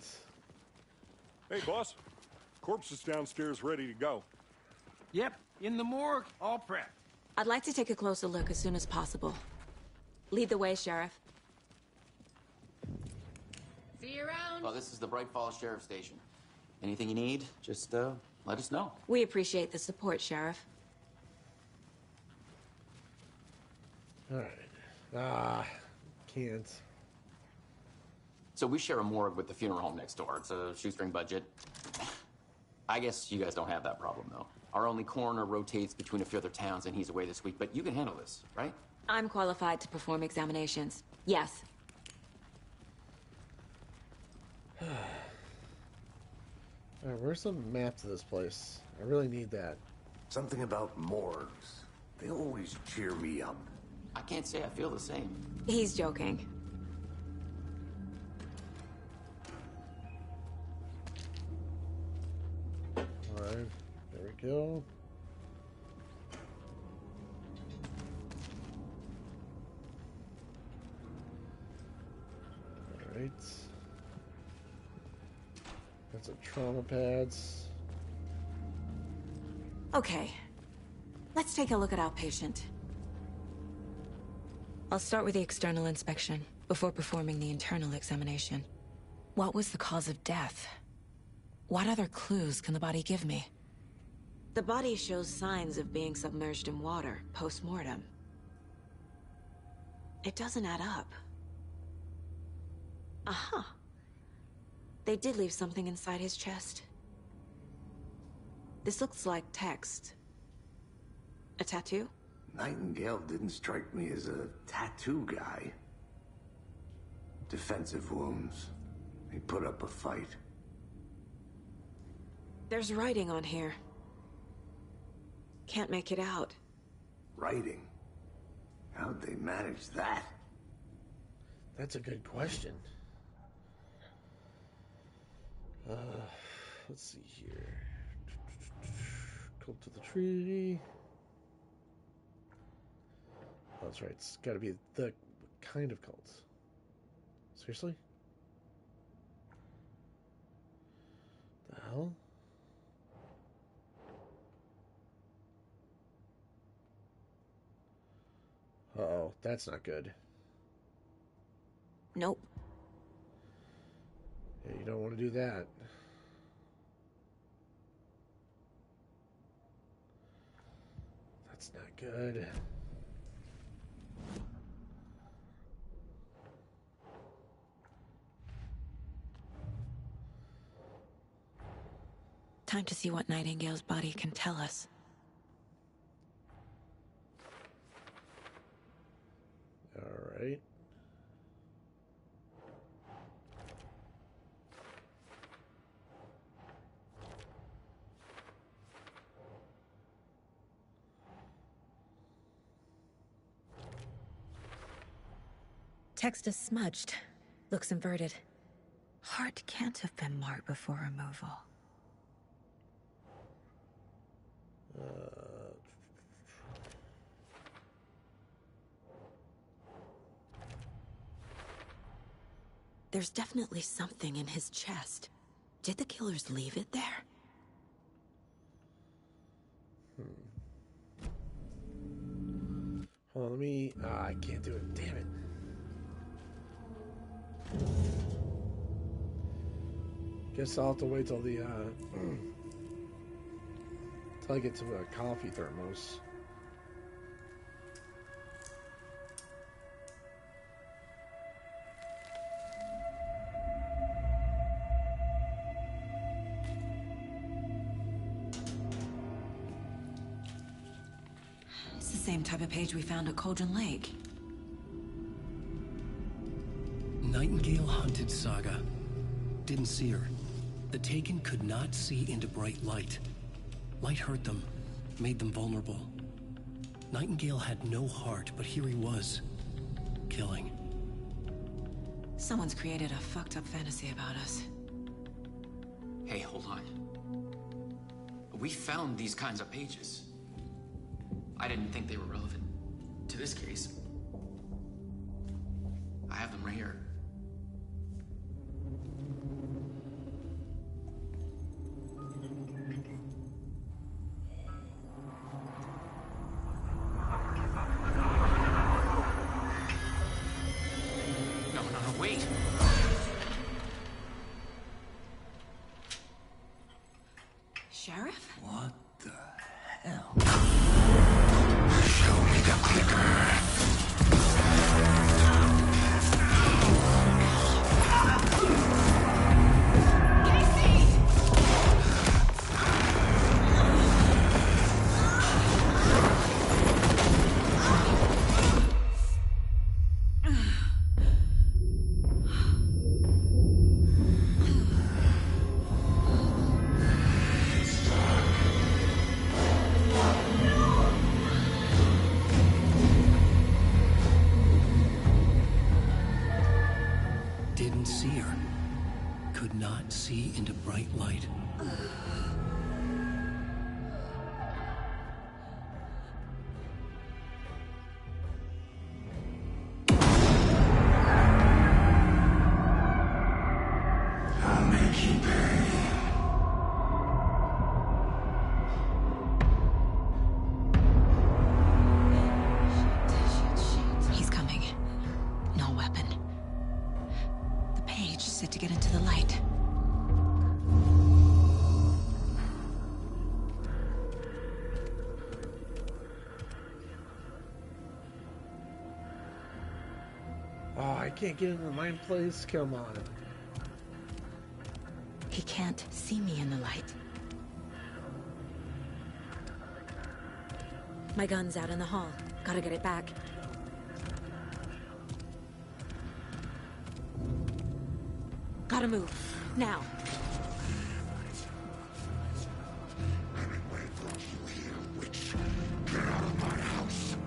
Hey, boss. Corpse is downstairs ready to go. Yep, in the morgue, all prepped. I'd like to take a closer look as soon as possible. Lead the way, Sheriff. See you around. Well, this is the Bright Falls Sheriff Station. Anything you need, just let us know. We appreciate the support, Sheriff. Alright. Can't. So we share a morgue with the funeral home next door. It's a shoestring budget. I guess you guys don't have that problem, though. Our only coroner rotates between a few other towns, and he's away this week, but you can handle this, right? I'm qualified to perform examinations. Yes. Alright, where's the map to this place? I really need that. Something about morgues. They always cheer me up. I can't say I feel the same. He's joking. Alright, there we go. Alright. Got some trauma pads. Okay. Let's take a look at our patient. I'll start with the external inspection before performing the internal examination. What was the cause of death? What other clues can the body give me? The body shows signs of being submerged in water post-mortem. It doesn't add up. Aha. They did leave something inside his chest. This looks like text. A tattoo? Nightingale didn't strike me as a tattoo guy. Defensive wounds. He put up a fight. There's writing on here. Can't make it out. Writing? How'd they manage that? That's a good question. Let's see here. Cult of the Trinity. Oh, that's right. It's got to be the kind of cult. Seriously? The hell? Uh-oh, that's not good. Nope. Yeah, you don't want to do that. That's not good. Time to see what Nightingale's body can tell us. All right. Text is smudged. Looks inverted. Heart can't have been marked before removal. There's definitely something in his chest. Did the killers leave it there? Hold on, let me... I can't do it. Damn it. Guess I'll have to wait till the, till I get to the coffee thermos. It's the same type of page we found at Cauldron Lake. Nightingale hunted Saga. Didn't see her. The Taken could not see into bright light. Light hurt them, made them vulnerable. Nightingale had no heart, but here he was, killing. Someone's created a fucked up fantasy about us. Hey, hold on. We found these kinds of pages. I didn't think they were relevant to this case. I have them right here. Wait! Sheriff? What the hell? Show me the clicker. Didn't see her. Could not see into bright light. I'll make you pay. He's coming. No weapon. The page set to get into the light. Oh, I can't get into my place. Come on. He can't see me in the light. My gun's out in the hall. Gotta get it back. Gotta move. Now. Get out of my house.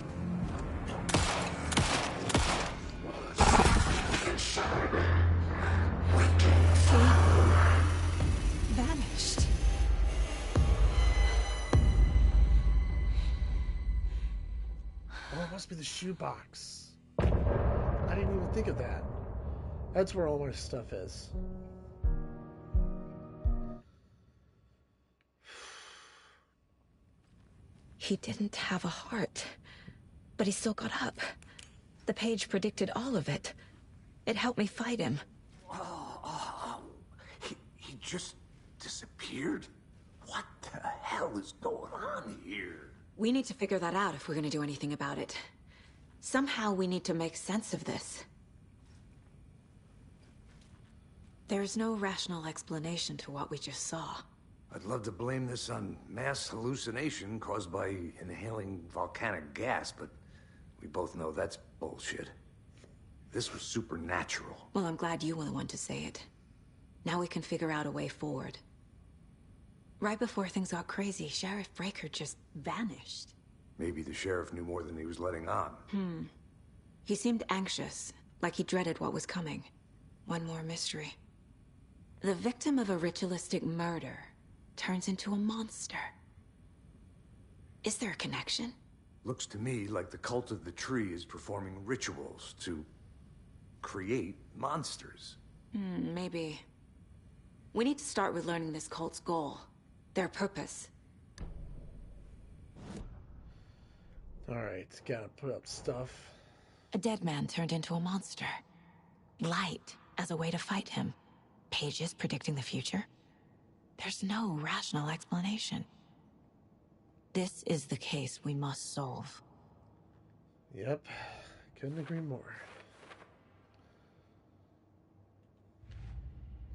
must be the shoebox. I didn't even think of that. That's where all my stuff is. He didn't have a heart, but he still got up. The page predicted all of it. It helped me fight him. He just disappeared? What the hell is going on here? We need to figure that out if we're gonna do anything about it. Somehow we need to make sense of this. There's no rational explanation to what we just saw. I'd love to blame this on mass hallucination caused by inhaling volcanic gas, but we both know that's bullshit. This was supernatural. Well, I'm glad you were the one to say it. Now we can figure out a way forward. Right before things got crazy, Sheriff Breaker just vanished. Maybe the sheriff knew more than he was letting on. He seemed anxious, like he dreaded what was coming. One more mystery. The victim of a ritualistic murder turns into a monster. Is there a connection? Looks to me like the cult of the tree is performing rituals to create monsters. Maybe. We need to start with learning this cult's goal. Their purpose. Alright, gotta put up stuff. A dead man turned into a monster. Light as a way to fight him. Pages predicting the future. There's no rational explanation. This is the case we must solve. Yep, couldn't agree more.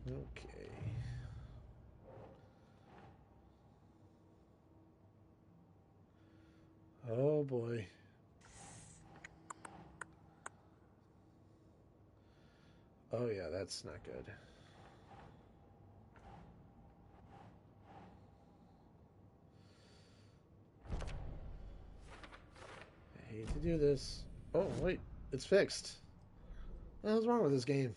Okay. Oh boy. Oh yeah, that's not good. I hate to do this. Oh wait, it's fixed. What the hell's wrong with this game?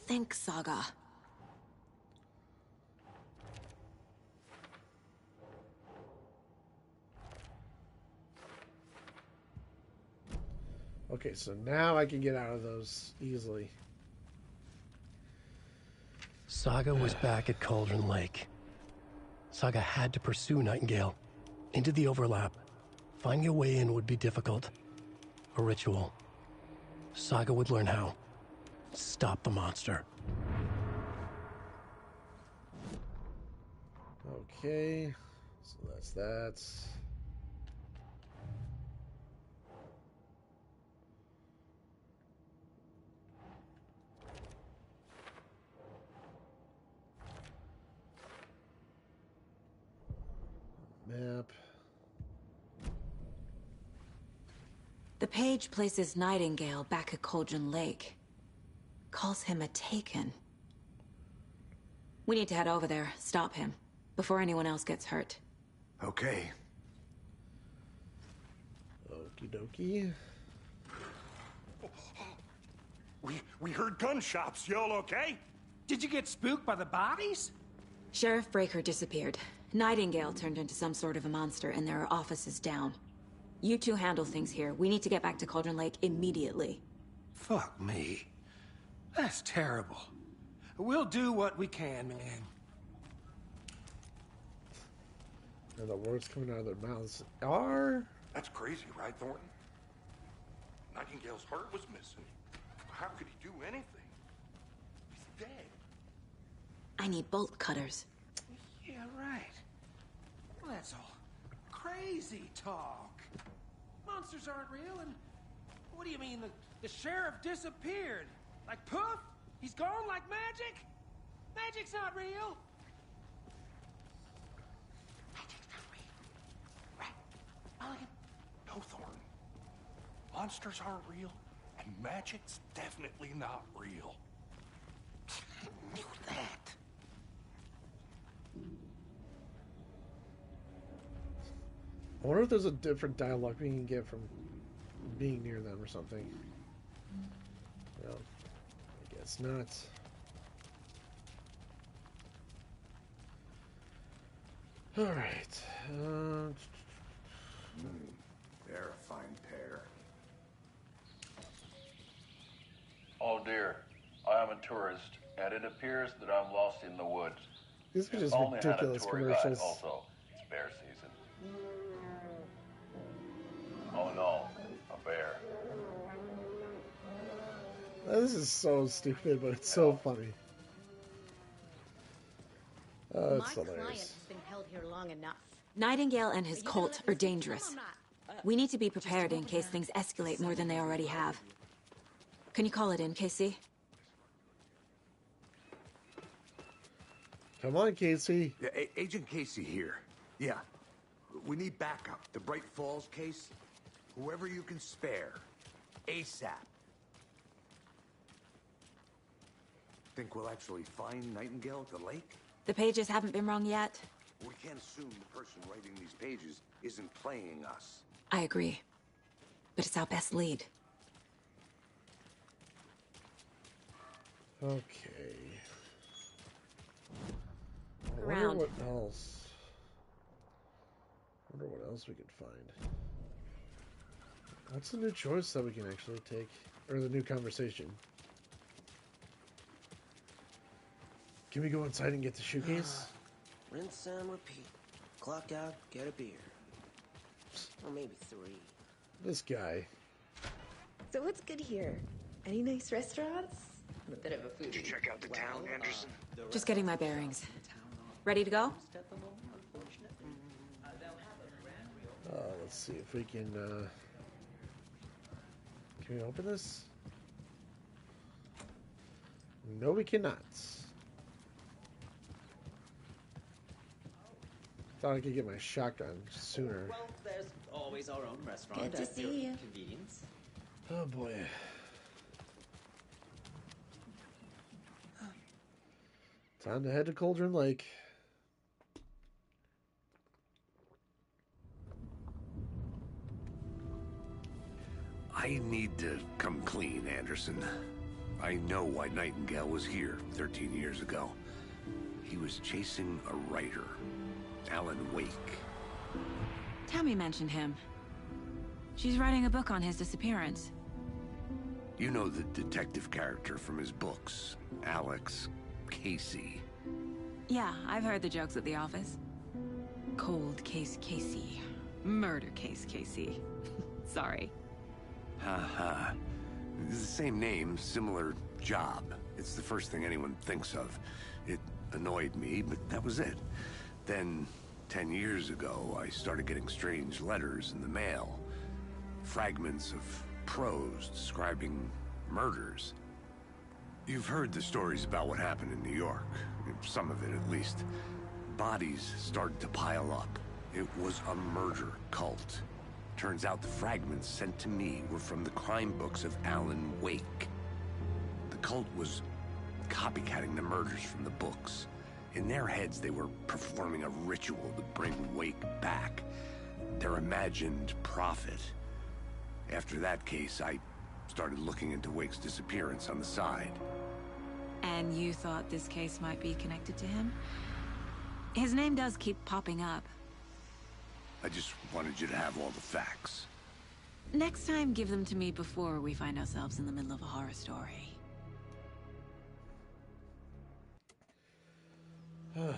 Think, Saga. Okay, so now I can get out of those easily. Saga was back at Cauldron Lake. Saga had to pursue Nightingale into the overlap. Finding a way in would be difficult. A ritual. Saga would learn how. Stop the monster. Okay, so that's that. Map. The page places Nightingale back at Cauldron Lake. Calls him a Taken. We need to head over there, stop him, before anyone else gets hurt. Okay. Okie dokie. We heard gunshots. Y'all okay? Did you get spooked by the bodies? Sheriff Breaker disappeared. Nightingale turned into some sort of a monster, and there are offices down. You two handle things here. We need to get back to Cauldron Lake immediately. Fuck me. That's terrible. We'll do what we can, man. And the words coming out of their mouths are... That's crazy, right, Thornton? Nightingale's heart was missing. How could he do anything? He's dead. I need bolt cutters. Yeah, right. Well, that's all crazy talk. Monsters aren't real, and what do you mean the sheriff disappeared? Like poof? He's gone like magic? Magic's not real. Magic's not real. Right? Mulligan? No, Thornton. Monsters aren't real, and magic's definitely not real. I knew that. I wonder if there's a different dialogue we can get from being near them or something. No, I guess not. Alright. They're a fine pair. Oh dear, I am a tourist, and it appears that I'm lost in the woods. These are just Only had a ridiculous tour guide commercials. also. It's bear season. Oh no, a bear. This is so stupid, but it's so funny. Oh, it's My client hilarious. has been held here long enough. Nightingale and his cult are dangerous. We need to be prepared in case things escalate more than they already have. Can you call it in, Casey? Come on, Casey. Yeah, Agent Casey here. Yeah. We need backup. The Bright Falls case. Whoever you can spare. ASAP. Think we'll actually find Nightingale at the lake? The pages haven't been wrong yet. We can't assume the person writing these pages isn't playing us. I agree. But it's our best lead. Okay. I wonder Around. what else. Wonder what else we could find. What's the new choice that we can actually take? Or the new conversation? Can we go inside and get the shoecase? Rinse and repeat. Clock out, get a beer. Or maybe 3. This guy. So what's good here? Any nice restaurants? I'm a bit of a foodie. Did you check out the town, Anderson? Just getting my bearings. Ready to go? Let's see if we can we open this? No, we cannot. Thought I could get my shotgun sooner. Well, there's always our own restaurant. Good to at see your you. Convenience. Oh boy. Time to head to Cauldron Lake. I need to come clean, Anderson. I know why Nightingale was here 13 years ago. He was chasing a writer, Alan Wake. Tammy mentioned him. She's writing a book on his disappearance. You know the detective character from his books, Alex Casey. Yeah, I've heard the jokes at the office. Cold case Casey. Murder case Casey. Sorry. Ha. It's the same name, similar job. It's the first thing anyone thinks of. It annoyed me, but that was it. Then, 10 years ago, I started getting strange letters in the mail. Fragments of prose describing murders. You've heard the stories about what happened in New York. Some of it, at least. Bodies started to pile up. It was a murder cult. Turns out the fragments sent to me were from the crime books of Alan Wake. The cult was copycatting the murders from the books. In their heads, they were performing a ritual to bring Wake back. Their imagined prophet. After that case, I started looking into Wake's disappearance on the side. And you thought this case might be connected to him? His name does keep popping up. I just wanted you to have all the facts. Next time, give them to me before we find ourselves in the middle of a horror story. Man,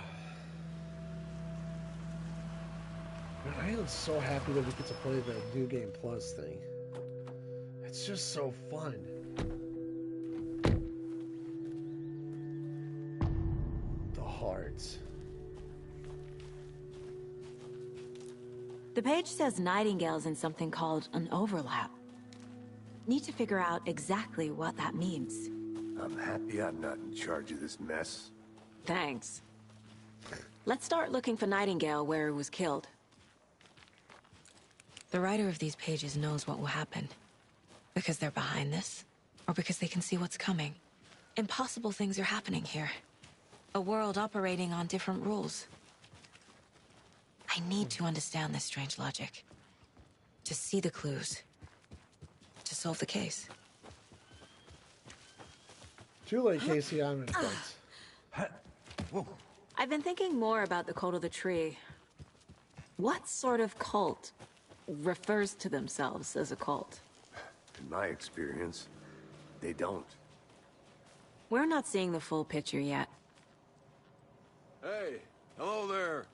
I am so happy that we get to play the New Game Plus thing. It's just so fun. The hearts. The page says Nightingale's in something called an overlap. Need to figure out exactly what that means. I'm happy I'm not in charge of this mess. Thanks. Let's start looking for Nightingale where he was killed. The writer of these pages knows what will happen. Because they're behind this, or because they can see what's coming. Impossible things are happening here. A world operating on different rules. I need to understand this strange logic. To see the clues. To solve the case. Too late, Casey. I'm in fights. I've been thinking more about the cult of the tree. What sort of cult refers to themselves as a cult? In my experience, they don't. We're not seeing the full picture yet. Hey, hello there.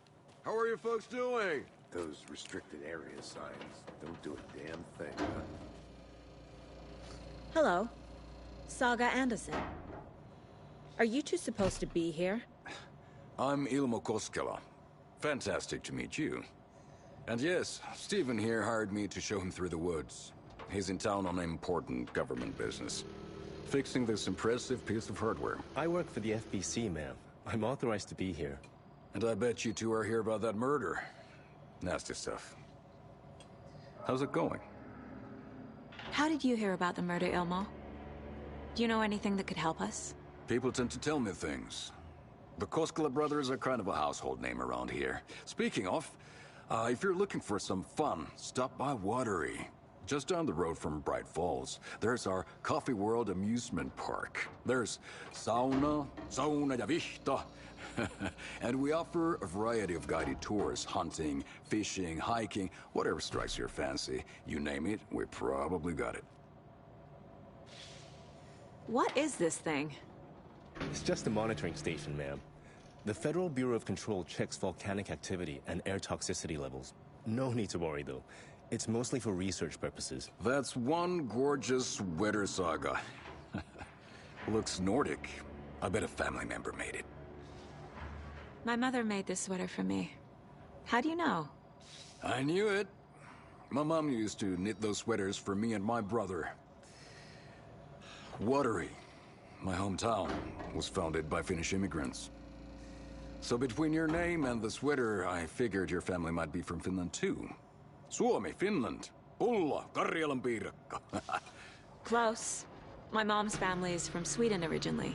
How are you folks doing? Those restricted area signs don't do a damn thing, huh? Hello. Saga Anderson. Are you two supposed to be here? I'm Ilmo Koskela. Fantastic to meet you. And yes, Stephen here hired me to show him through the woods. He's in town on important government business. Fixing this impressive piece of hardware. I work for the FBC, ma'am. I'm authorized to be here. And I bet you two are here about that murder. Nasty stuff. How's it going? How did you hear about the murder, Ilmo? Do you know anything that could help us? People tend to tell me things. The Koskela brothers are kind of a household name around here. Speaking of, if you're looking for some fun, stop by Watery. Just down the road from Bright Falls, there's our Coffee World amusement park. There's sauna ja vihta. And we offer a variety of guided tours, hunting, fishing, hiking, whatever strikes your fancy. You name it, we probably got it. What is this thing? It's just a monitoring station, ma'am. The Federal Bureau of Control checks volcanic activity and air toxicity levels. No need to worry, though. It's mostly for research purposes. That's one gorgeous sweater, Saga. Looks Nordic. I bet a family member made it. My mother made this sweater for me. How do you know? I knew it. My mom used to knit those sweaters for me and my brother. Watery, my hometown, was founded by Finnish immigrants. So between your name and the sweater, I figured your family might be from Finland too. Suomi, Finland. Pulla, Karjalan piirakka. Close. My mom's family is from Sweden originally.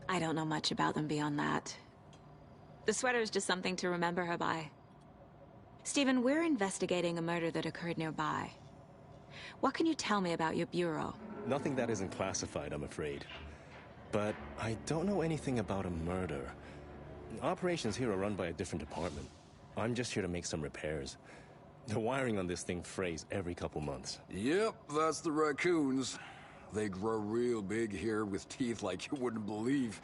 I don't know much about them beyond that. The sweater is just something to remember her by. Stephen, we're investigating a murder that occurred nearby. What can you tell me about your bureau? Nothing that isn't classified, I'm afraid. But I don't know anything about a murder. Operations here are run by a different department. I'm just here to make some repairs. The wiring on this thing frays every couple months. Yep, that's the raccoons. They grow real big here with teeth like you wouldn't believe.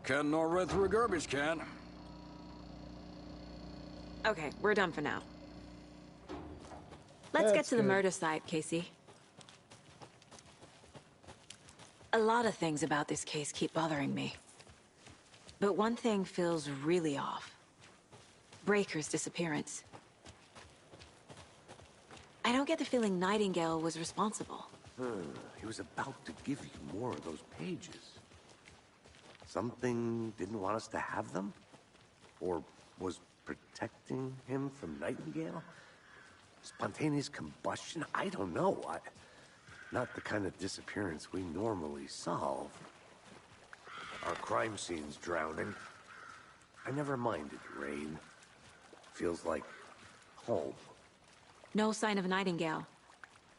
Can't gnaw right through a garbage can. Okay, we're done for now. Let's get to the murder site, Casey. A lot of things about this case keep bothering me. But one thing feels really off. Breaker's disappearance. I don't get the feeling Nightingale was responsible. He was about to give you more of those pages. Something didn't want us to have them? Or was protecting him from Nightingale? Spontaneous combustion? I don't know. Not the kind of disappearance we normally solve. Our crime scene's drowning. I never minded rain. Feels like home. No sign of Nightingale.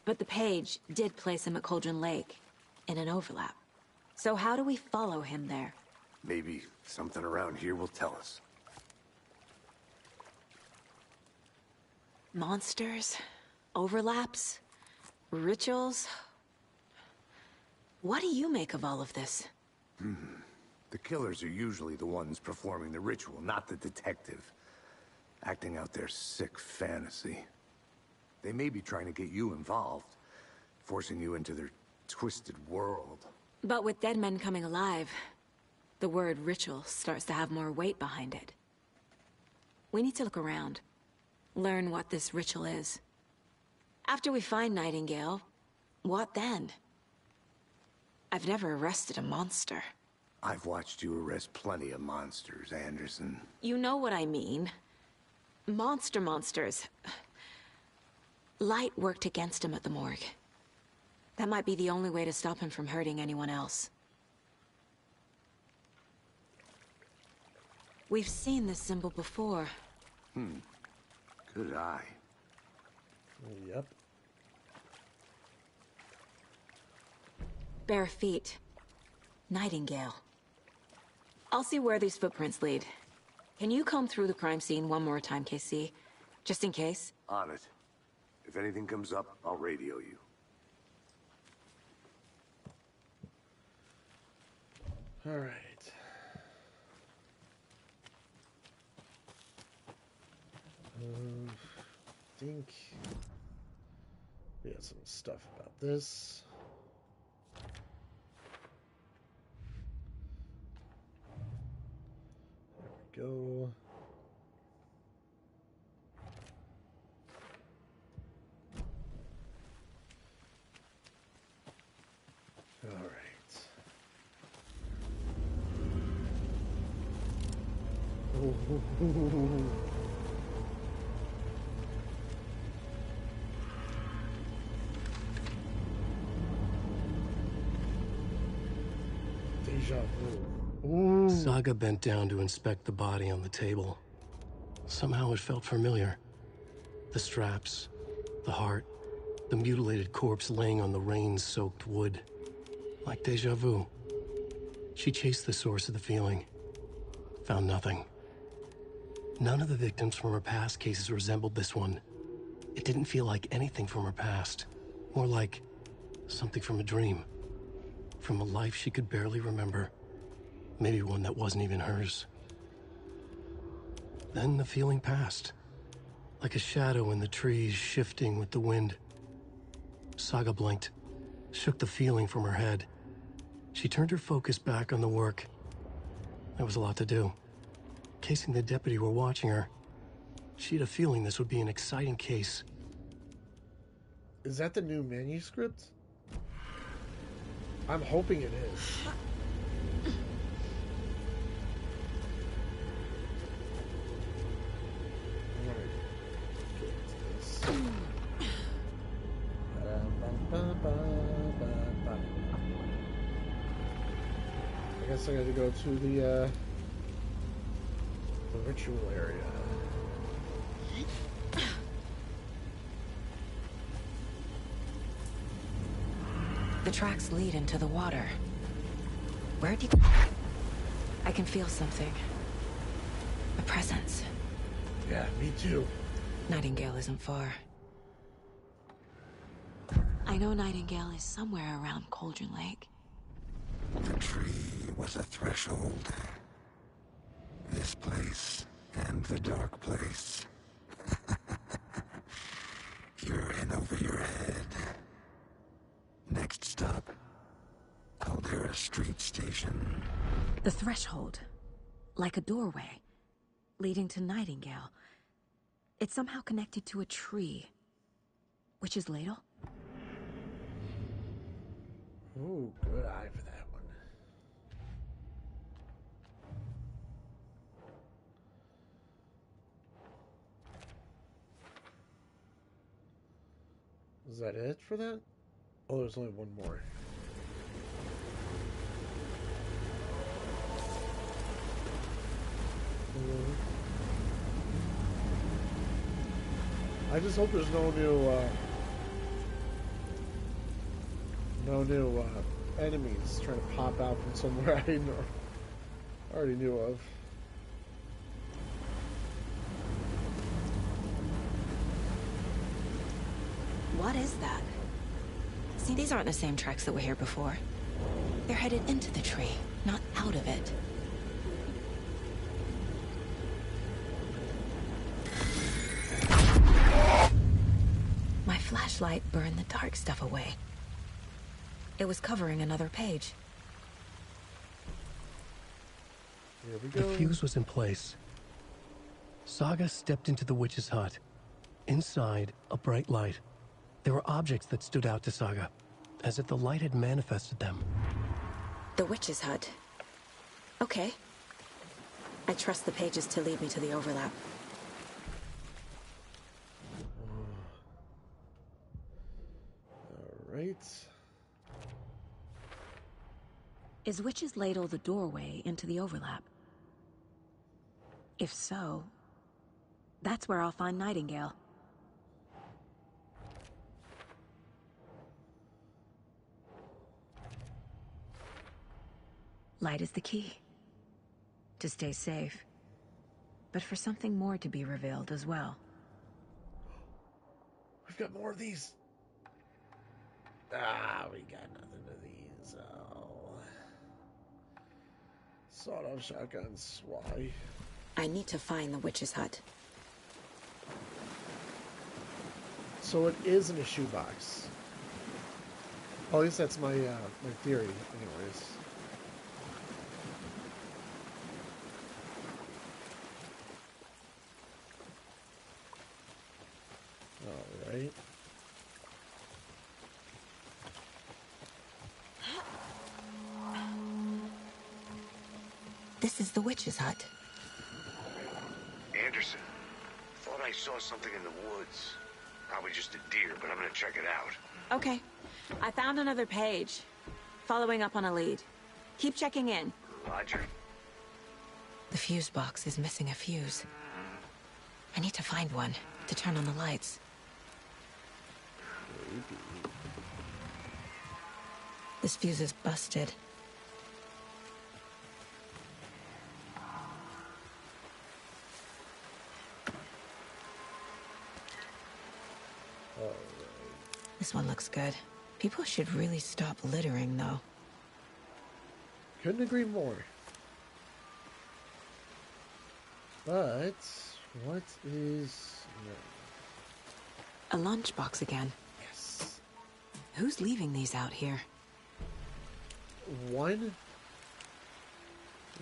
But the page did place him at Cauldron Lake, in an overlap. So how do we follow him there? Maybe something around here will tell us. Monsters? Overlaps? Rituals? What do you make of all of this? The killers are usually the ones performing the ritual, not the detective. Acting out their sick fantasy. They may be trying to get you involved, forcing you into their twisted world. But with dead men coming alive, the word ritual starts to have more weight behind it. We need to look around. Learn what this ritual is. After we find Nightingale, what then? I've never arrested a monster. I've watched you arrest plenty of monsters, Anderson. You know what I mean. Monsters. Light worked against him at the morgue. That might be the only way to stop him from hurting anyone else. We've seen this symbol before. Good eye. Yep. Bare feet. Nightingale. I'll see where these footprints lead. Can you comb through the crime scene one more time, KC? Just in case? On it. If anything comes up, I'll radio you. All right. I think we got some stuff about this. There we go. All right. Deja vu. Ooh. Saga bent down to inspect the body on the table. Somehow it felt familiar. The straps, the heart, the mutilated corpse laying on the rain-soaked wood. Like deja vu. She chased the source of the feeling. Found nothing. None of the victims from her past cases resembled this one. It didn't feel like anything from her past. More like something from a dream. From a life she could barely remember. Maybe one that wasn't even hers. Then the feeling passed. Like a shadow in the trees shifting with the wind. Saga blinked, shook the feeling from her head. She turned her focus back on the work. There was a lot to do. Casey and the deputy were watching her. She had a feeling this would be an exciting case. Is that the new manuscript? I'm hoping it is. I guess I gotta go to the ritual area. The tracks lead into the water. Where do you... I can feel something. A presence. Yeah, me too. Nightingale isn't far. I know Nightingale is somewhere around Cauldron Lake. The tree was a threshold. This place and the dark place. You're in over your head. Next stop, Caldera Street Station. The threshold. Like a doorway. Leading to Nightingale. It's somehow connected to a tree. Witch's Ladle? Ooh, good eye for that one. Is that it for that? Oh, there's only one more. I just hope there's no new enemies trying to pop out from somewhere I already knew of. What is that? See, these aren't the same tracks that were here before. They're headed into the tree, not out of it. My flashlight burned the dark stuff away. It was covering another page. Here we The go. fuse was in place. Saga stepped into the witch's hut. Inside, a bright light. There were objects that stood out to Saga, as if the light had manifested them. The witch's hut. Okay. I trust the pages to lead me to the overlap. Alright. Is Witch's Ladle the doorway into the overlap? If so, That's where I'll find Nightingale. Light is the key. To stay safe. But for something more to be revealed as well. We've got more of these. Ah, we got nothing of these. Oh. Sawed-off shotguns. Why? I need to find the witch's hut. So it is in a shoebox. Well, at least that's my my theory, anyways. All right. This is the witch's hut. Anderson, thought I saw something in the woods. Probably just a deer, but I'm gonna check it out. Okay. I found another page. Following up on a lead. Keep checking in. Roger. The fuse box is missing a fuse. I need to find one to turn on the lights. This fuse is busted. This one looks good. People should really stop littering, though. Couldn't agree more. But what is A lunchbox again. Yes. Who's leaving these out here? One?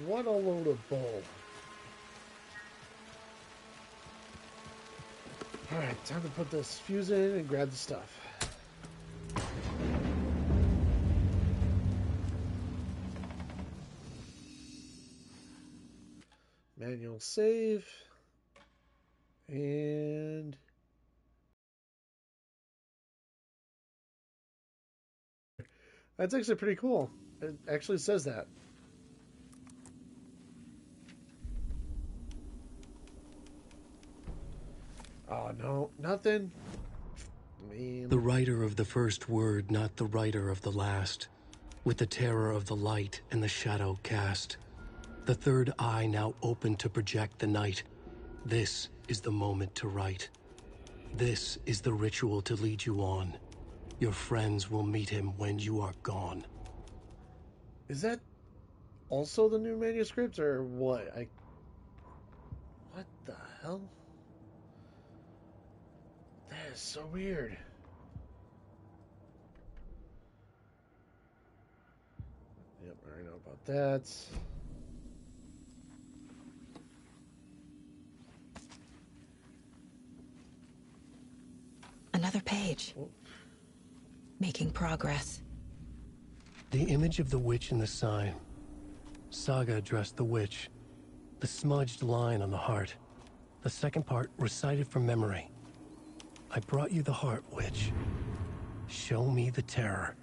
What a load of bull. Alright, time to put this fuse in and grab the stuff. Manual save. And that's actually pretty cool. It actually says that. Oh, no, nothing. Man. The writer of the first word, not the writer of the last. With the terror of the light and the shadow cast. The third eye now open to project the night. This is the moment to write. This is the ritual to lead you on. Your friends will meet him when you are gone. Is that also the new manuscript, or what? What the hell? That is so weird. Yep, I already know about that. Another page. Oh. Making progress. The image of the witch in the sign. Saga addressed the witch. The smudged line on the heart. The second part recited from memory. I brought you the heart, witch. Show me the terror.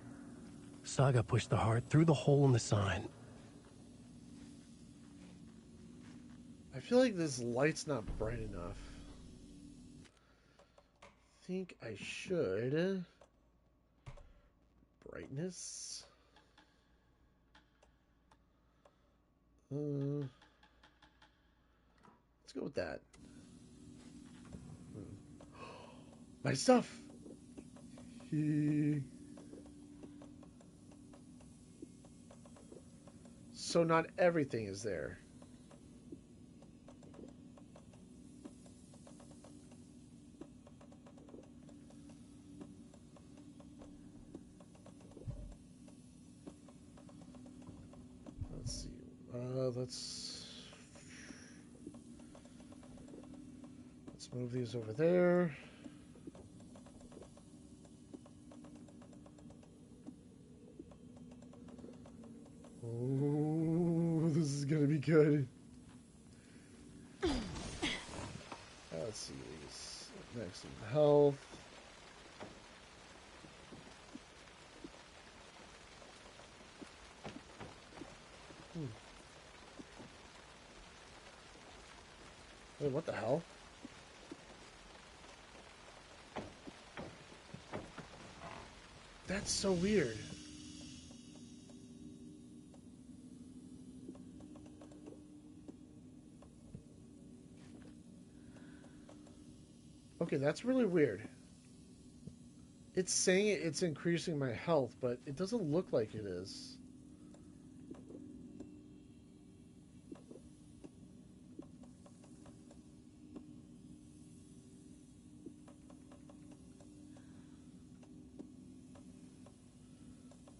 Saga pushed the heart through the hole in the sign. I feel like this light's not bright enough. I think I should. Brightness. Let's go with that. My stuff. So not everything is there. Let's see. Let's move these over there. Oh, this is gonna be good. Let's see these. Next in health. Wait, what the hell? That's so weird. Okay, that's really weird. It's saying it's increasing my health, but it doesn't look like it is.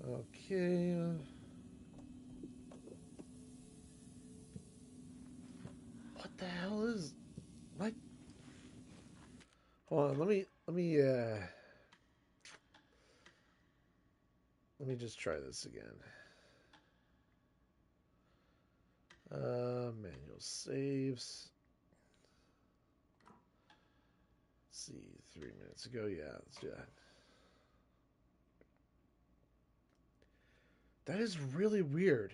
Okay. What the hell is... What? Hold on, let me just try this again. Manual saves. Let's see, 3 minutes ago. Yeah, let's do that. That is really weird.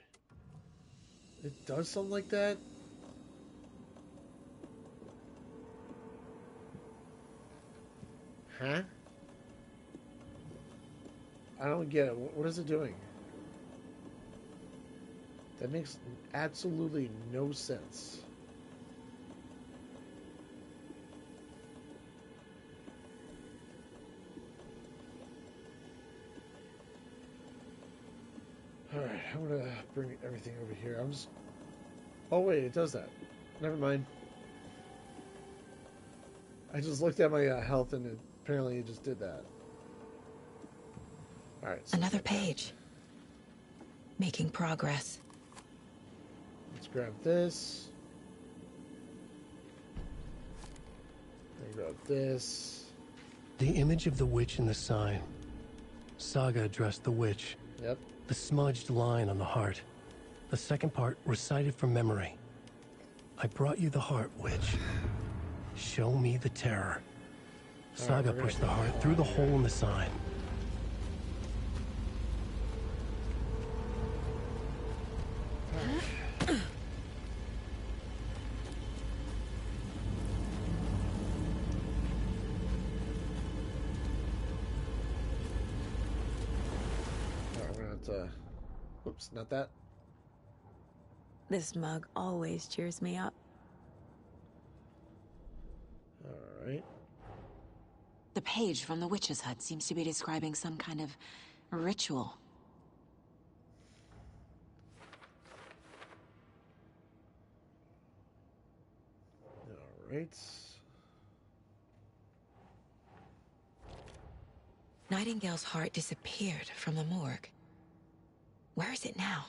It does something like that? Huh? I don't get it. What is it doing? That makes absolutely no sense. Alright, I'm gonna bring everything over here. I'm just... Oh wait, it does that. Never mind. I just looked at my health and apparently it just did that. Alright. So another page. Making progress. Let's grab this. And grab this. The image of the witch in the sign. Saga addressed the witch. Yep. The smudged line on the heart. The second part recited from memory. I brought you the heart, witch. Show me the terror. Saga pushed the heart through the hole in the sign. Oops, not that. This mug always cheers me up. Alright. The page from the witch's hut seems to be describing some kind of ritual. Alright. Nightingale's heart disappeared from the morgue. Where is it now?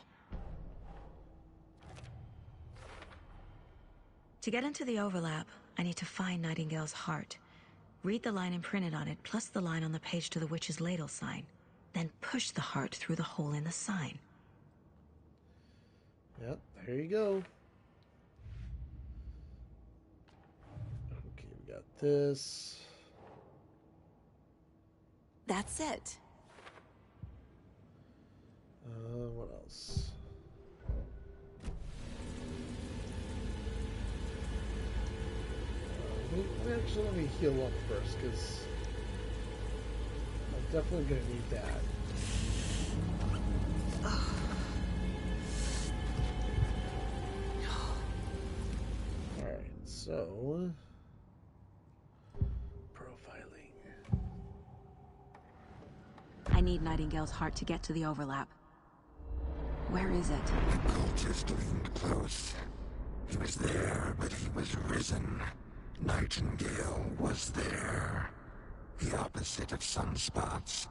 To get into the overlap, I need to find Nightingale's heart. Read the line imprinted on it, plus the line on the page to the witch's ladle sign. Then push the heart through the hole in the sign. Yep, there you go. Okay, we got this. That's it. What else? Actually, let me heal up first, because I'm definitely going to need that. Alright, so... profiling. I need Nightingale's heart to get to the overlap. Where is it? The cultist leaned close. He was there, but he was risen. Nightingale was there. The opposite of sunspots.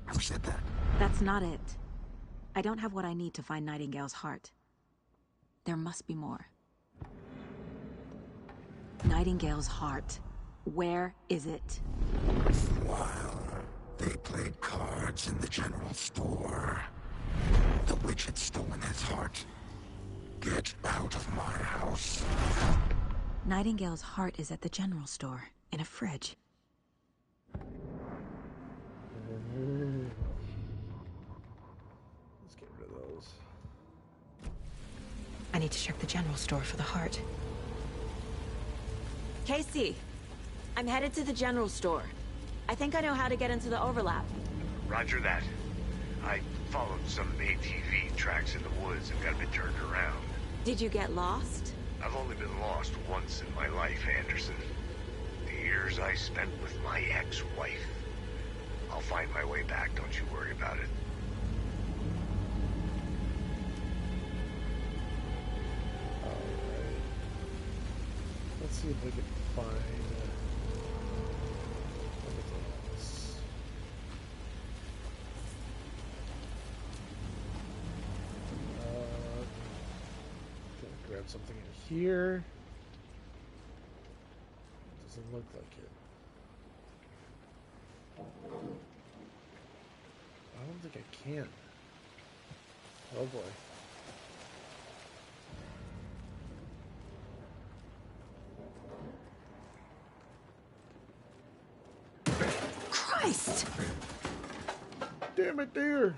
Who said that? That's not it. I don't have what I need to find Nightingale's heart. There must be more. Nightingale's heart. Where is it? While they played cards in the general store, the witch had stolen his heart. Get out of my house. Nightingale's heart is at the general store, in a fridge. Let's get rid of those. I need to check the general store for the heart. Casey, I'm headed to the general store. I think I know how to get into the overlap. Roger that. I followed some ATV tracks in the woods and got a bit turned around. Did you get lost? I've only been lost once in my life, Anderson. The years I spent with my ex-wife. I'll find my way back, don't you worry about it. Alright. Let's see if we can find anything else. Gonna grab something in here. Doesn't look like it. I don't think I can. Oh boy. Christ! Damn it, dear!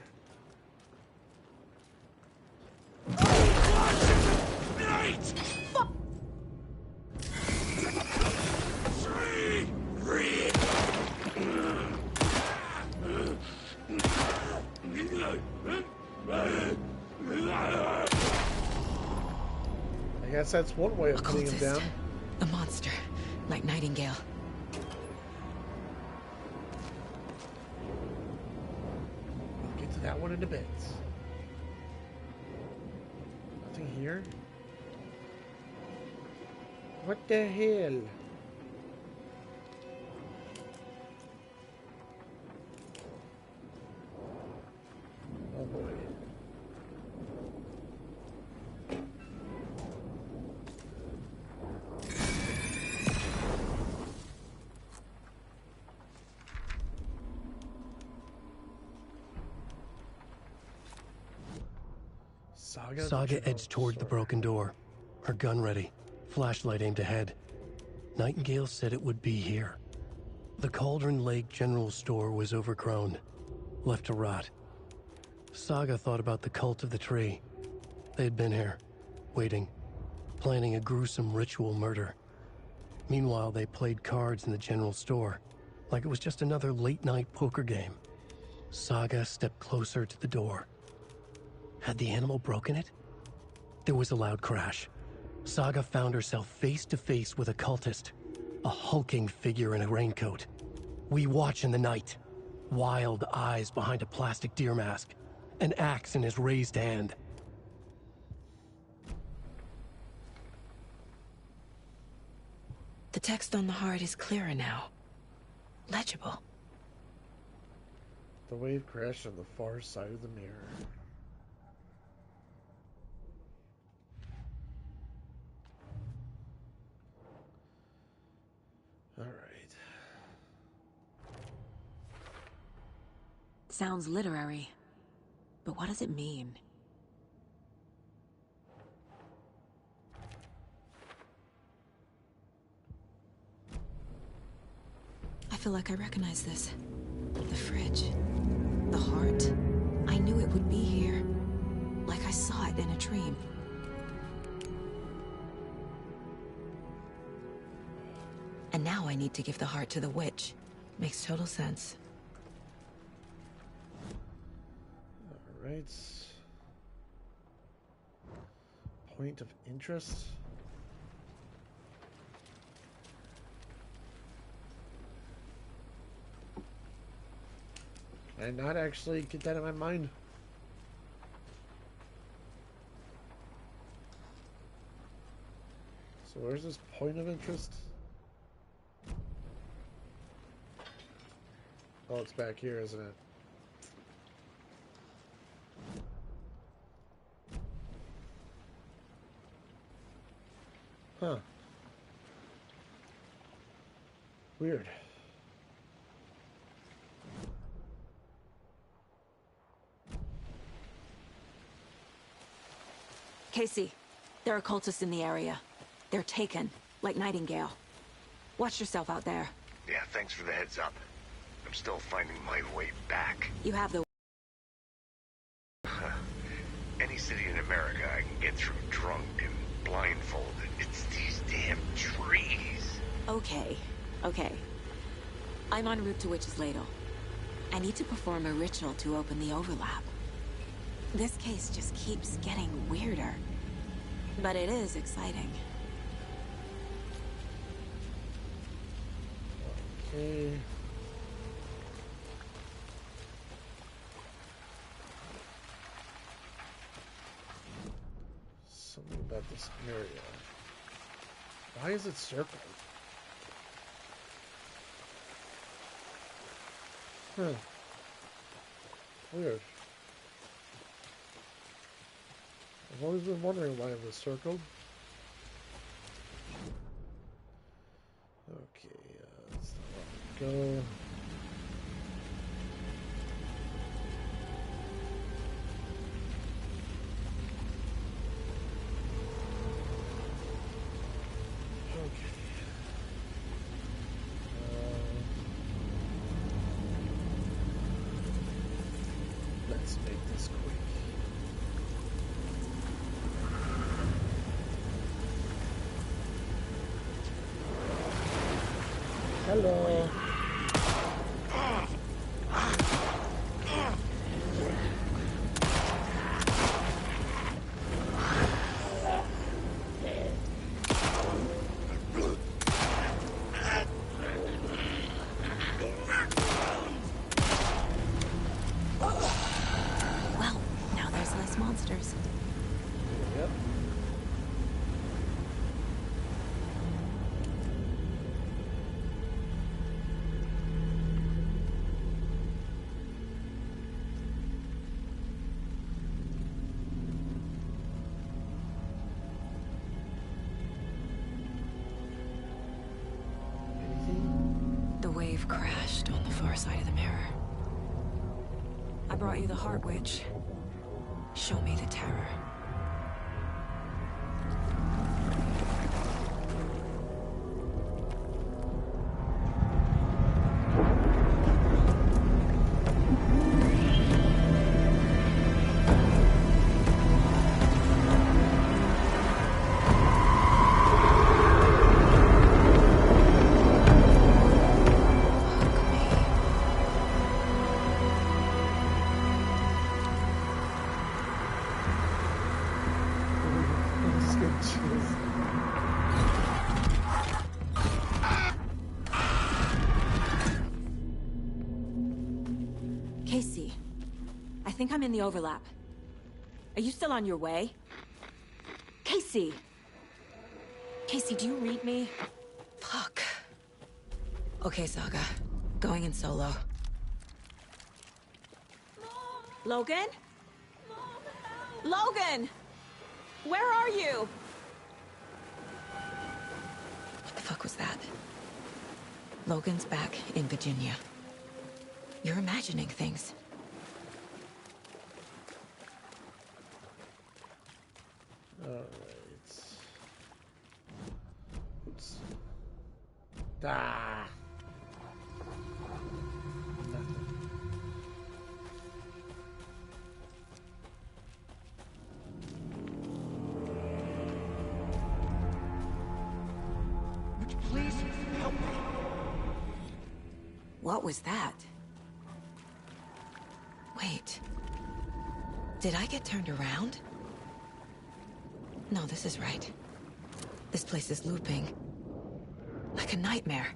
I guess that's one way of putting him down. A monster, like Nightingale. We'll get to that one in a bit. Nothing here? What the hell? Oh boy. Saga edged toward the broken door, her gun ready, flashlight aimed ahead. Nightingale said it would be here. The Cauldron Lake General Store was overgrown, left to rot. Saga thought about the cult of the tree. They'd been here, waiting, planning a gruesome ritual murder. Meanwhile, they played cards in the general store, like it was just another late-night poker game. Saga stepped closer to the door. Had the animal broken it? There was a loud crash. Saga found herself face to face with a cultist, a hulking figure in a raincoat. We watch in the night. Wild eyes behind a plastic deer mask, an axe in his raised hand. The text on the heart is clearer now. Legible. The wave crashed on the far side of the mirror. All right. Sounds literary, but what does it mean? I feel like I recognize this. The fridge. The heart. I knew it would be here. Like I saw it in a dream. And now I need to give the heart to the witch. Makes total sense. All right. Point of interest. Can I not actually get that in my mind? So where's this point of interest? Oh, it's back here, isn't it? Huh. Weird. Casey, there are cultists in the area. They're taken, like Nightingale. Watch yourself out there. Yeah, thanks for the heads up. I'm still finding my way back. You have the... Any city in America I can get through drunk and blindfolded. It's these damn trees. Okay, okay. I'm en route to Witch's Ladle. I need to perform a ritual to open the overlap. This case just keeps getting weirder. But it is exciting. Okay. Something about this area. Why is it circled? Weird. I've always been wondering why it was circled. Okay, let's go. Let's make this quick. Hello. Well, now there's less monsters. Yep. The wave crashed on the far side of the mirror. I brought you the Heart Witch. Show me the terror. Casey, I think I'm in the overlap. Are you still on your way? Casey! Casey, do you read me? Fuck. Okay, Saga. Going in solo. Logan? Logan! Where are you? What the fuck was that? Logan's back in Virginia. You're imagining things. Alright. Oops. Ah. Nothing. Would you please help me? What was that? Wait. Did I get turned around? No, this is right. This place is looping. Like a nightmare.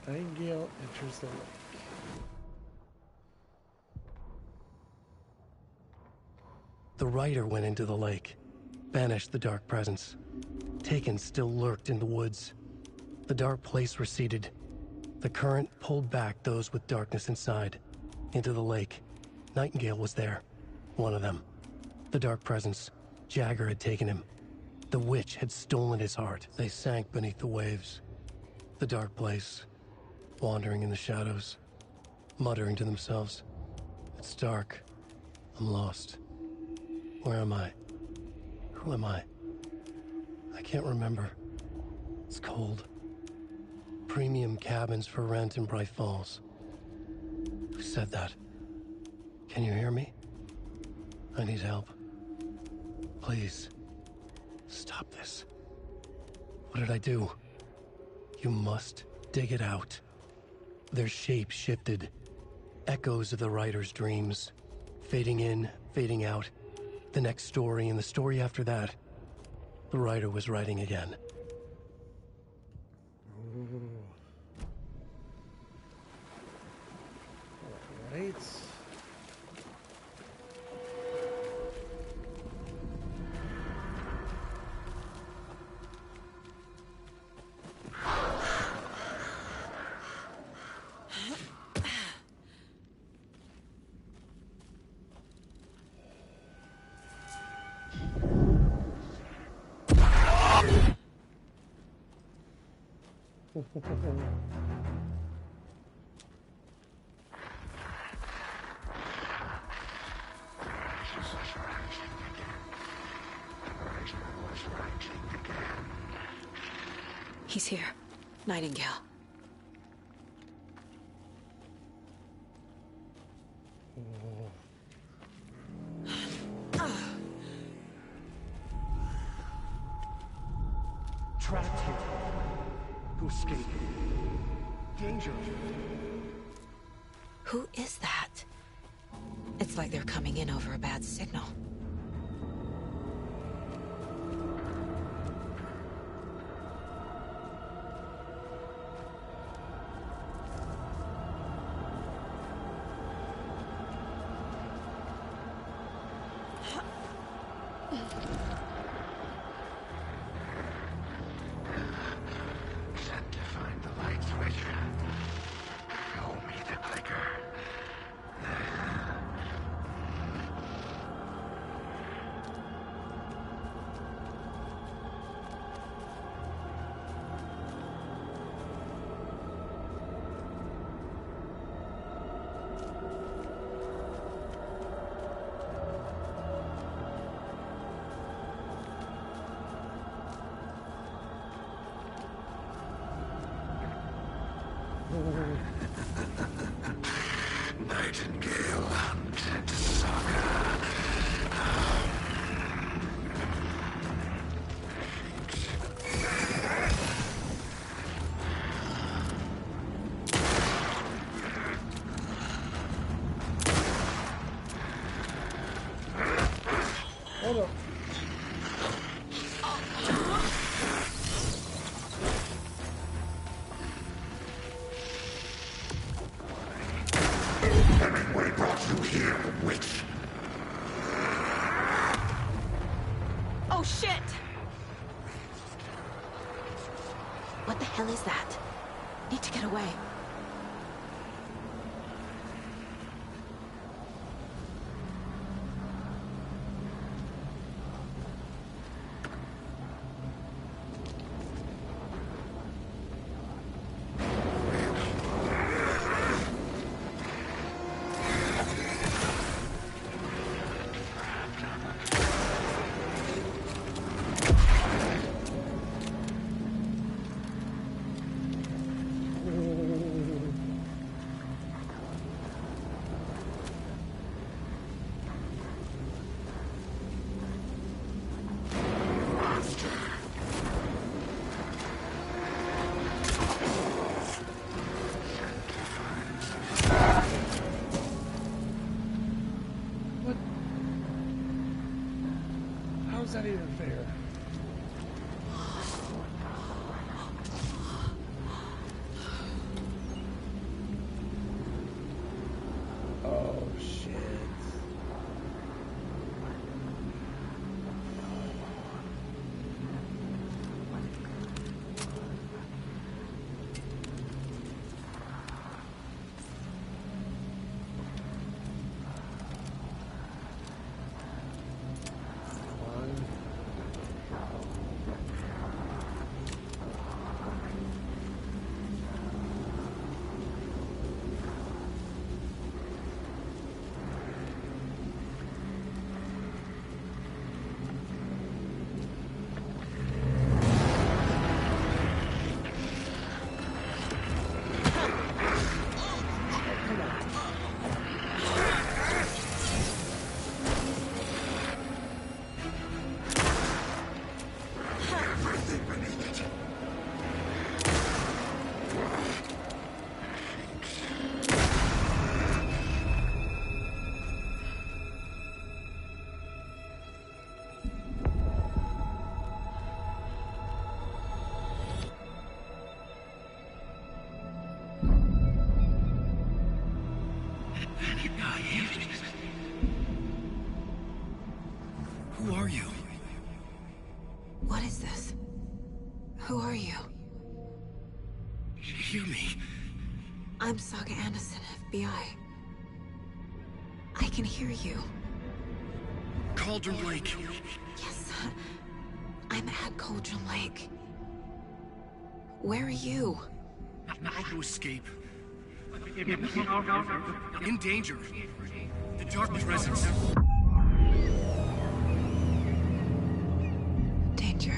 Nightingale enters the lake. The rider went into the lake, banished the dark presence. Taken still lurked in the woods. The dark place receded. The current pulled back those with darkness inside, into the lake. Nightingale was there, one of them. The dark presence, Jagger had taken him. The witch had stolen his heart. They sank beneath the waves. The dark place, wandering in the shadows, muttering to themselves. It's dark. I'm lost. Where am I? Who am I? I can't remember. It's cold. Premium cabins for rent in Bright Falls. Who said that? Can you hear me? I need help. Please. Stop this. What did I do? You must dig it out. Their shape shifted. Echoes of the writer's dreams. Fading in, fading out. The next story and the story after that. The writer was writing again. Alright. He's here. Nightingale. Trapped here. To escape. Danger. Who is that? It's like they're coming in over a bad signal. Sent to find the light switch. Show me the clicker. Nightingale hunted Saga. Hold up. Hemingway brought you here, witch. Oh, shit! What the hell is that? Need to get away. hear me? I'm Saga Anderson, FBI. I can hear you. Cauldron Lake. Yes, I'm at Cauldron Lake. Where are you? How to escape. In danger. The Dark Presence. Danger.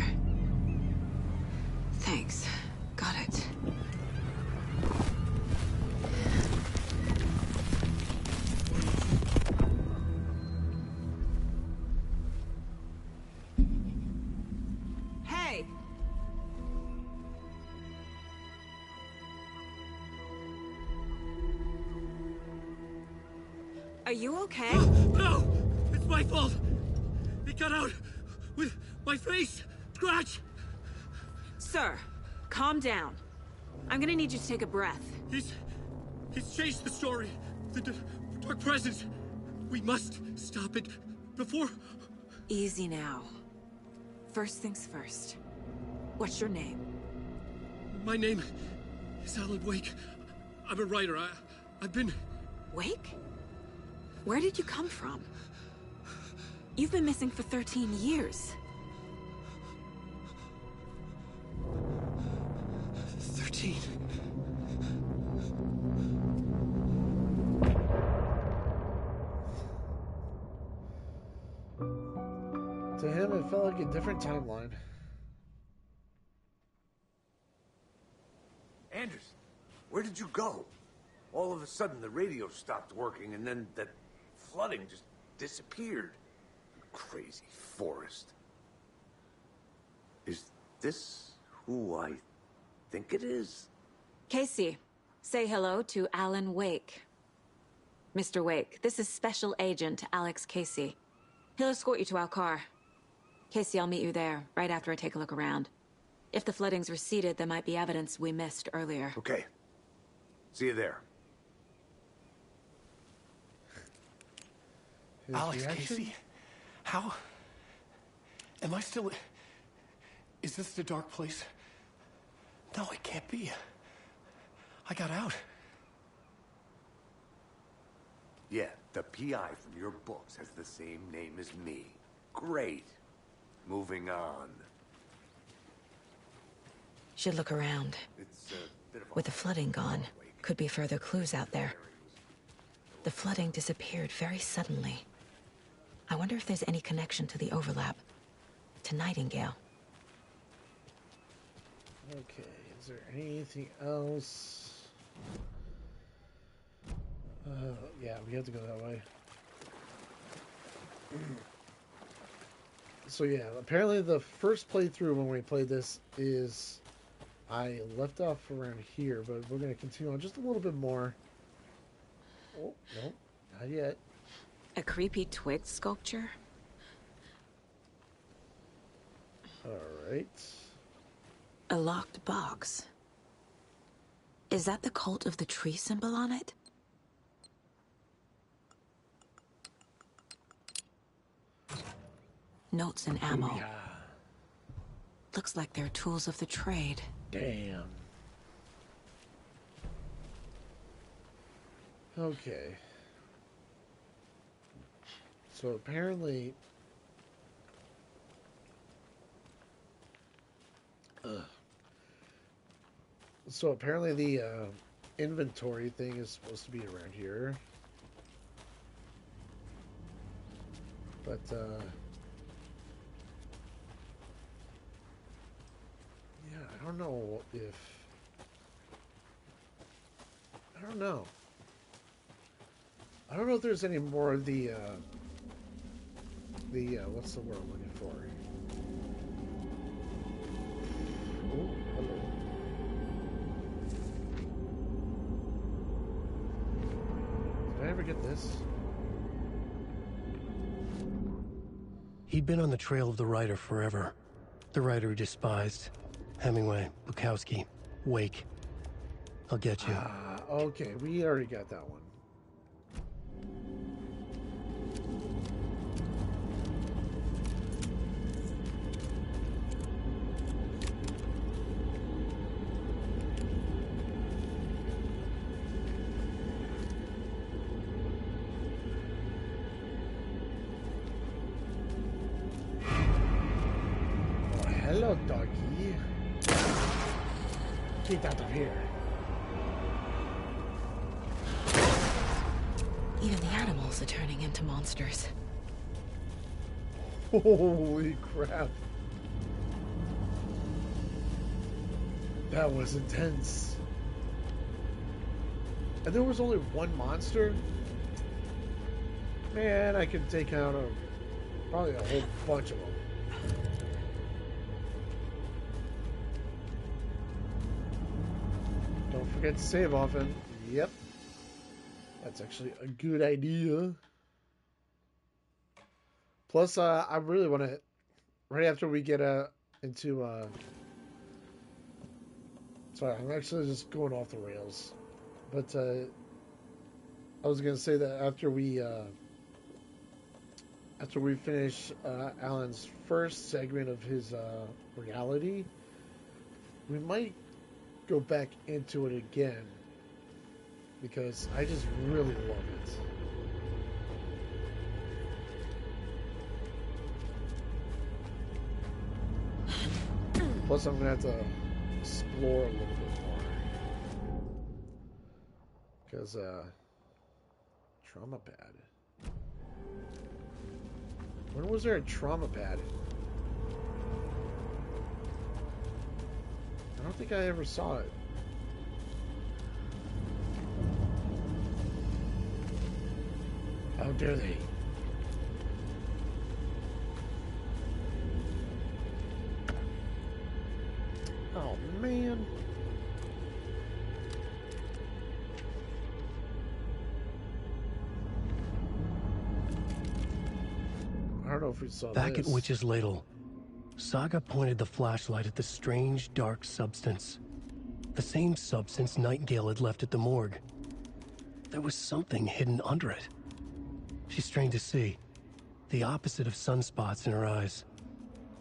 Thanks. Got it. Hey! Are you okay? No! It's my fault! It got out with my face! Scratch! Sir, calm down. I'm gonna need you to take a breath. He's changed the story. The Dark Presence. We must stop it before... Easy now. First things first. What's your name? My name is Alan Wake. I'm a writer. I've been... Wake? Where did you come from? You've been missing for 13 years. 13. To him, it felt like a different timeline. Anderson, where did you go? All of a sudden, the radio stopped working, and then that flooding just disappeared. Crazy forest. Is this who I think it is? Casey, say hello to Alan Wake. Mr. Wake, this is Special Agent Alex Casey. He'll escort you to our car. Casey, I'll meet you there, right after I take a look around. If the flooding's receded, there might be evidence we missed earlier. Okay. See you there. Alex Casey? How? Am I still... Is this the dark place? No, it can't be. I got out. Yeah, the PI from your books has the same name as me. Great. Moving on. Should look around. It's a bit of a... With the flooding gone, could be further clues out there. The flooding disappeared very suddenly. I wonder if there's any connection to the overlap. To Nightingale. Okay, is there anything else? Yeah, we have to go that way. So yeah, apparently the first playthrough when we played this is... I left off around here, but we're going to continue on just a little bit more. Oh, no, not yet. A creepy twig sculpture? Alright. A locked box. Is that the cult of the tree symbol on it? Notes and ammo. Yeah. Looks like they're tools of the trade. Damn. Okay. So apparently... So apparently the inventory thing is supposed to be around here. But, yeah, I don't know if... I don't know. I don't know if there's any more of the what's the word I'm looking for? Oh, hello. Did I ever get this? He'd been on the trail of the writer forever. The writer he despised. Hemingway, Bukowski, Wake. I'll get you. Okay, we already got that one. go, doggy. Get out of here. Even the animals are turning into monsters. Holy crap. That was intense. And there was only one monster? Man, I could take out probably a whole bunch of them. Don't forget to save often. Yep. That's actually a good idea. Plus, I really want to, right after we get into, sorry, I'm actually just going off the rails. But, I was going to say that after we finish Alan's first segment of his reality, we might go back into it again because I just really love it. Plus, I'm gonna have to explore a little bit more because trauma pad. When was there a trauma pad? I don't think I ever saw it. How dare they? Oh, man. I don't know if we saw Back this. at Witch's Ladle, Saga pointed the flashlight at the strange, dark substance. The same substance Nightingale had left at the morgue. There was something hidden under it. She strained to see. The opposite of sunspots in her eyes.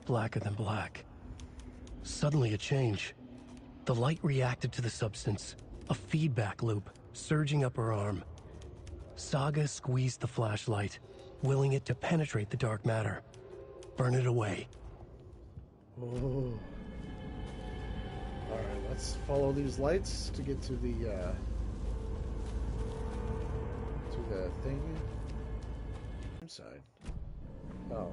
Blacker than black. Suddenly a change. The light reacted to the substance. A feedback loop, surging up her arm. Saga squeezed the flashlight, willing it to penetrate the dark matter. Burn it away. Oh. Alright, let's follow these lights to get to the thing. Inside. Oh.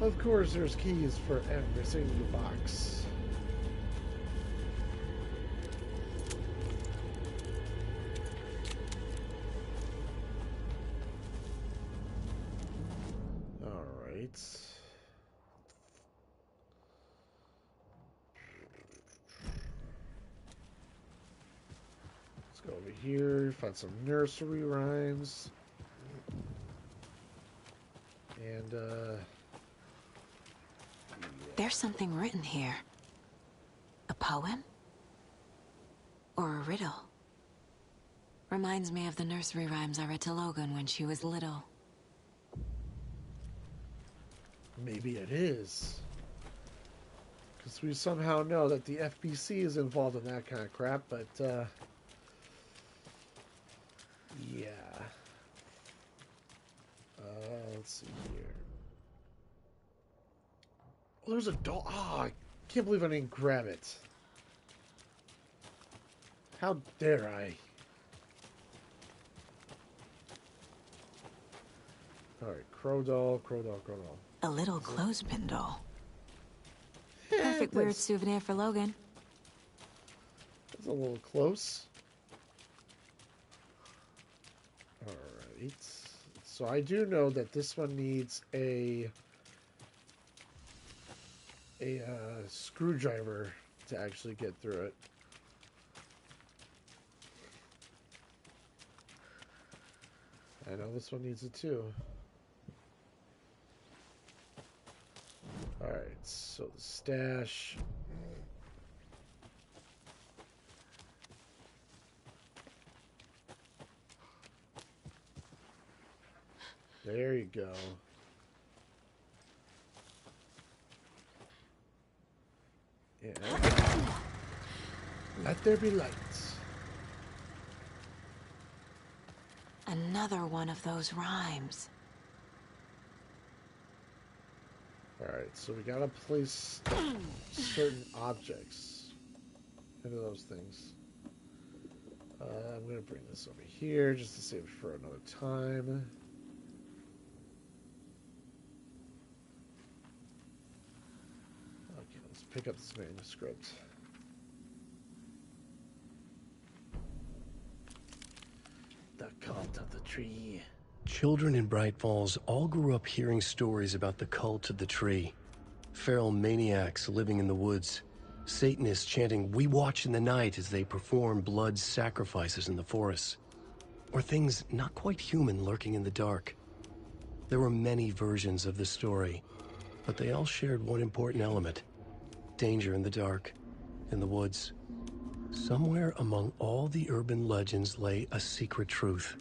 Of course, there's keys for every single box. Alright. Let's go over here, find some nursery rhymes. And, There's something written here. A poem? Or a riddle? Reminds me of the nursery rhymes I read to Logan when she was little. maybe it is. Because we somehow know that the FBC is involved in that kind of crap, but, yeah. Let's see here. Oh, there's a doll. Oh, I can't believe I didn't grab it. How dare I? Alright, crow doll, crow doll, crow doll. A little clothespin doll. Yeah, Perfect weird souvenir for Logan. That's a little close. Alright. So I do know that this one needs a screwdriver to actually get through it. I know this one needs it too. Alright, so the stash. There you go. Yeah. Let there be lights. Another one of those rhymes. Alright, so we gotta place certain objects into those things. I'm gonna bring this over here just to save it for another time. Okay, let's pick up this manuscript. The Cult of the Tree. Children in Bright Falls all grew up hearing stories about the Cult of the Tree. Feral maniacs living in the woods. Satanists chanting, "We watch in the night," as they perform blood sacrifices in the forests. Or things not quite human lurking in the dark. There were many versions of the story, but they all shared one important element. Danger in the dark, in the woods. Somewhere among all the urban legends lay a secret truth.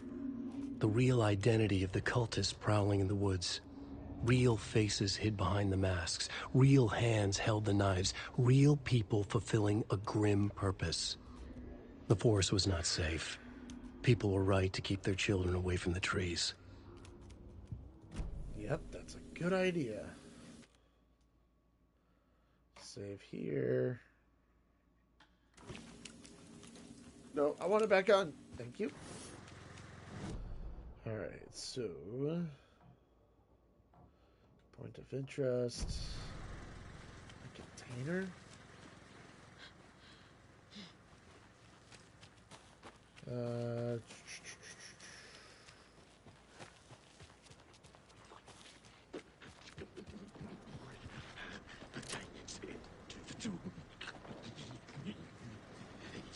The real identity of the cultists prowling in the woods. Real faces hid behind the masks. Real hands held the knives. Real people fulfilling a grim purpose. The forest was not safe. People were right to keep their children away from the trees. Yep, that's a good idea. Save here. No, I want it back on. Thank you. Alright, so... point of interest. A container.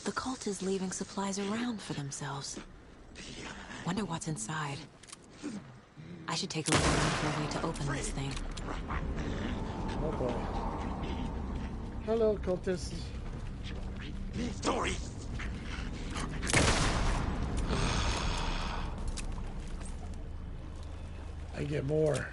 The cult is leaving supplies around for themselves. Wonder what's inside. I should take a look around for a way to open this thing. Oh boy. Hello, cultist. Story. I get more.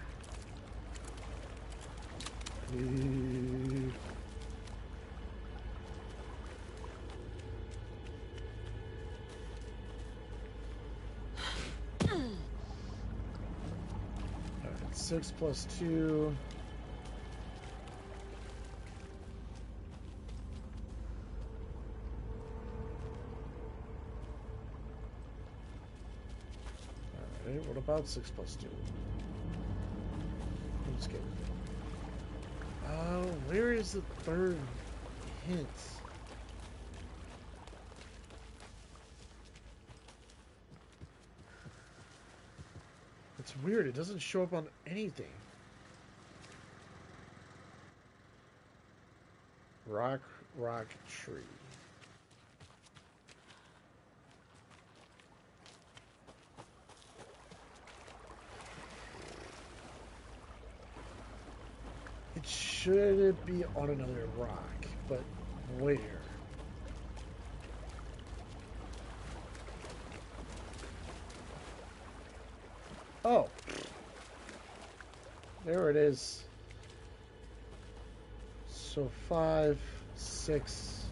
Alright, 6 plus 2. Alright, what about 6 plus 2? I'm just kidding. Where is the third hint? It's weird, it doesn't show up on anything. Rock tree. Should it be on another rock? But where? Oh. There it is. So 5, 6,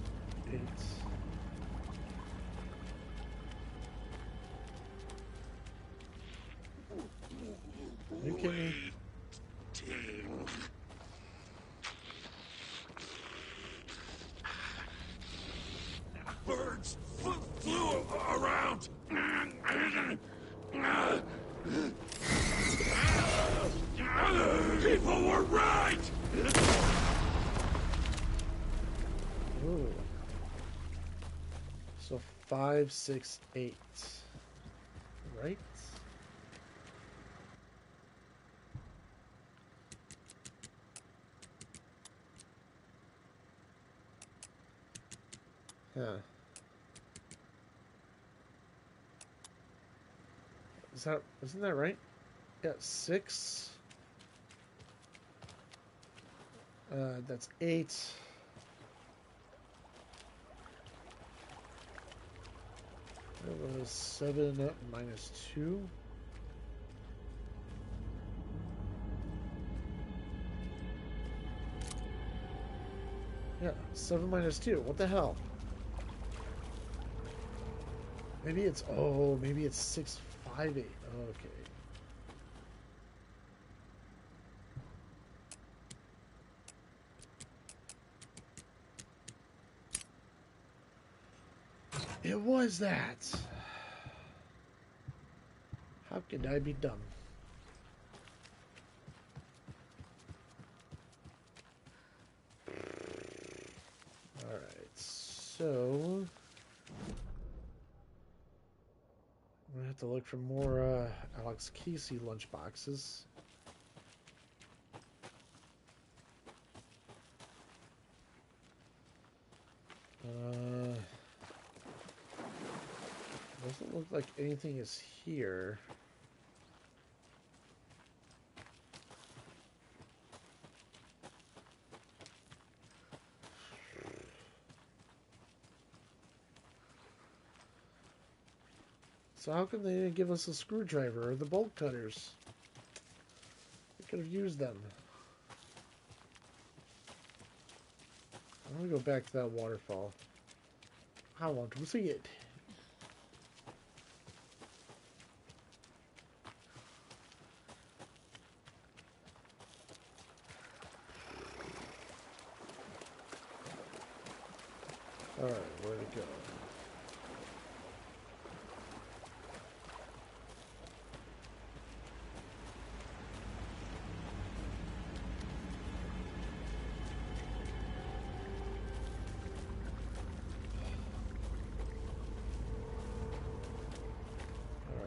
8. Are you kidding me? Birds flew around. People were right. Ooh. So 5, 6, 8. Right? Yeah. Isn't that right? Yeah, 6. That's 8. That was 7 minus 2. Yeah, 7 minus 2. What the hell? Maybe it's 6, 5, 8. Okay. It was that. How could I be dumb? Alright, so... I'm gonna have to look for more Alex Casey lunchboxes. Doesn't look like anything is here. So how come they didn't give us a screwdriver or the bolt cutters? We could have used them. I'm gonna go back to that waterfall. I want to see it. Alright, where'd it go?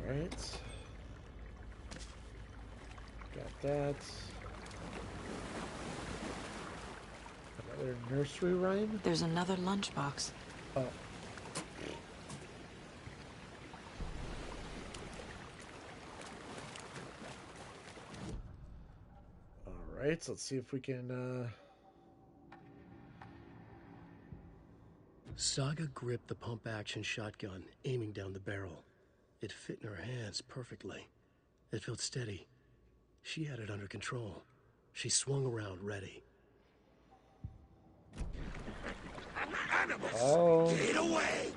Alright. Got that. Another nursery rhyme? There's another lunchbox. Oh. Alright, so let's see if we can, Saga gripped the pump-action shotgun, aiming down the barrel. It fit in her hands perfectly. It felt steady. She had it under control. She swung around, ready. Animals! Get away!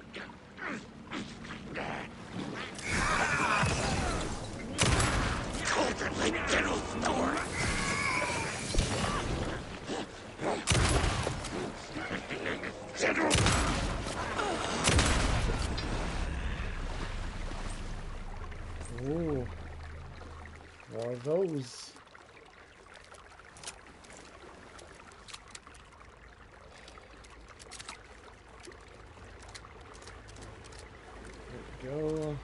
Cauldron Lake General Store! General! Ooh. More of those. There we go.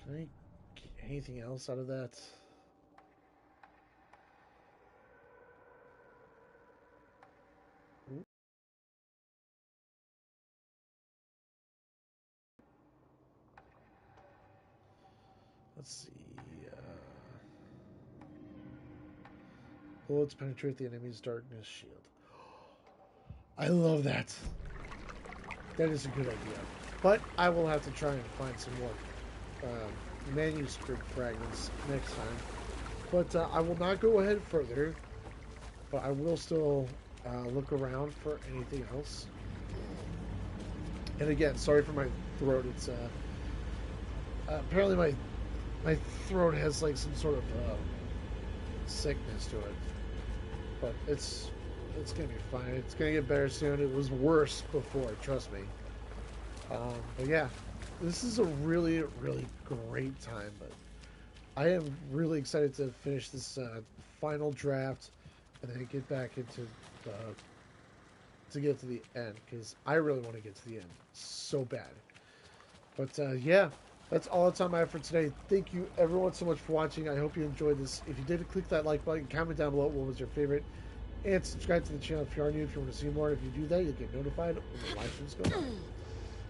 Can I get anything else out of that? Ooh. Let's see. Bullets penetrate the enemy's darkness shield. I love that. That is a good idea. But I will have to try and find some more manuscript fragments next time. But I will not go ahead further. But I will still look around for anything else. And again, sorry for my throat. It's apparently my throat has like some sort of sickness to it. But it's gonna be fine. It's gonna get better soon. It was worse before, trust me. But yeah, this is a really, really great time. But I am really excited to finish this final draft and then get back into to get to the end, because I really want to get to the end so bad. But yeah, that's all the time I have for today. Thank you everyone so much for watching. I hope you enjoyed this. If you did, click that like button, comment down below what was your favorite, and subscribe to the channel if you are new, if you want to see more. If you do that, you'll get notified when the live streams go on.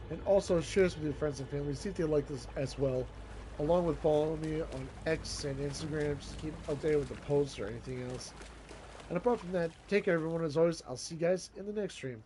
And also share this with your friends and family, see if they like this as well, along with following me on X and Instagram just to keep updated with the posts or anything else. And apart from that, take care everyone. As always, I'll see you guys in the next stream.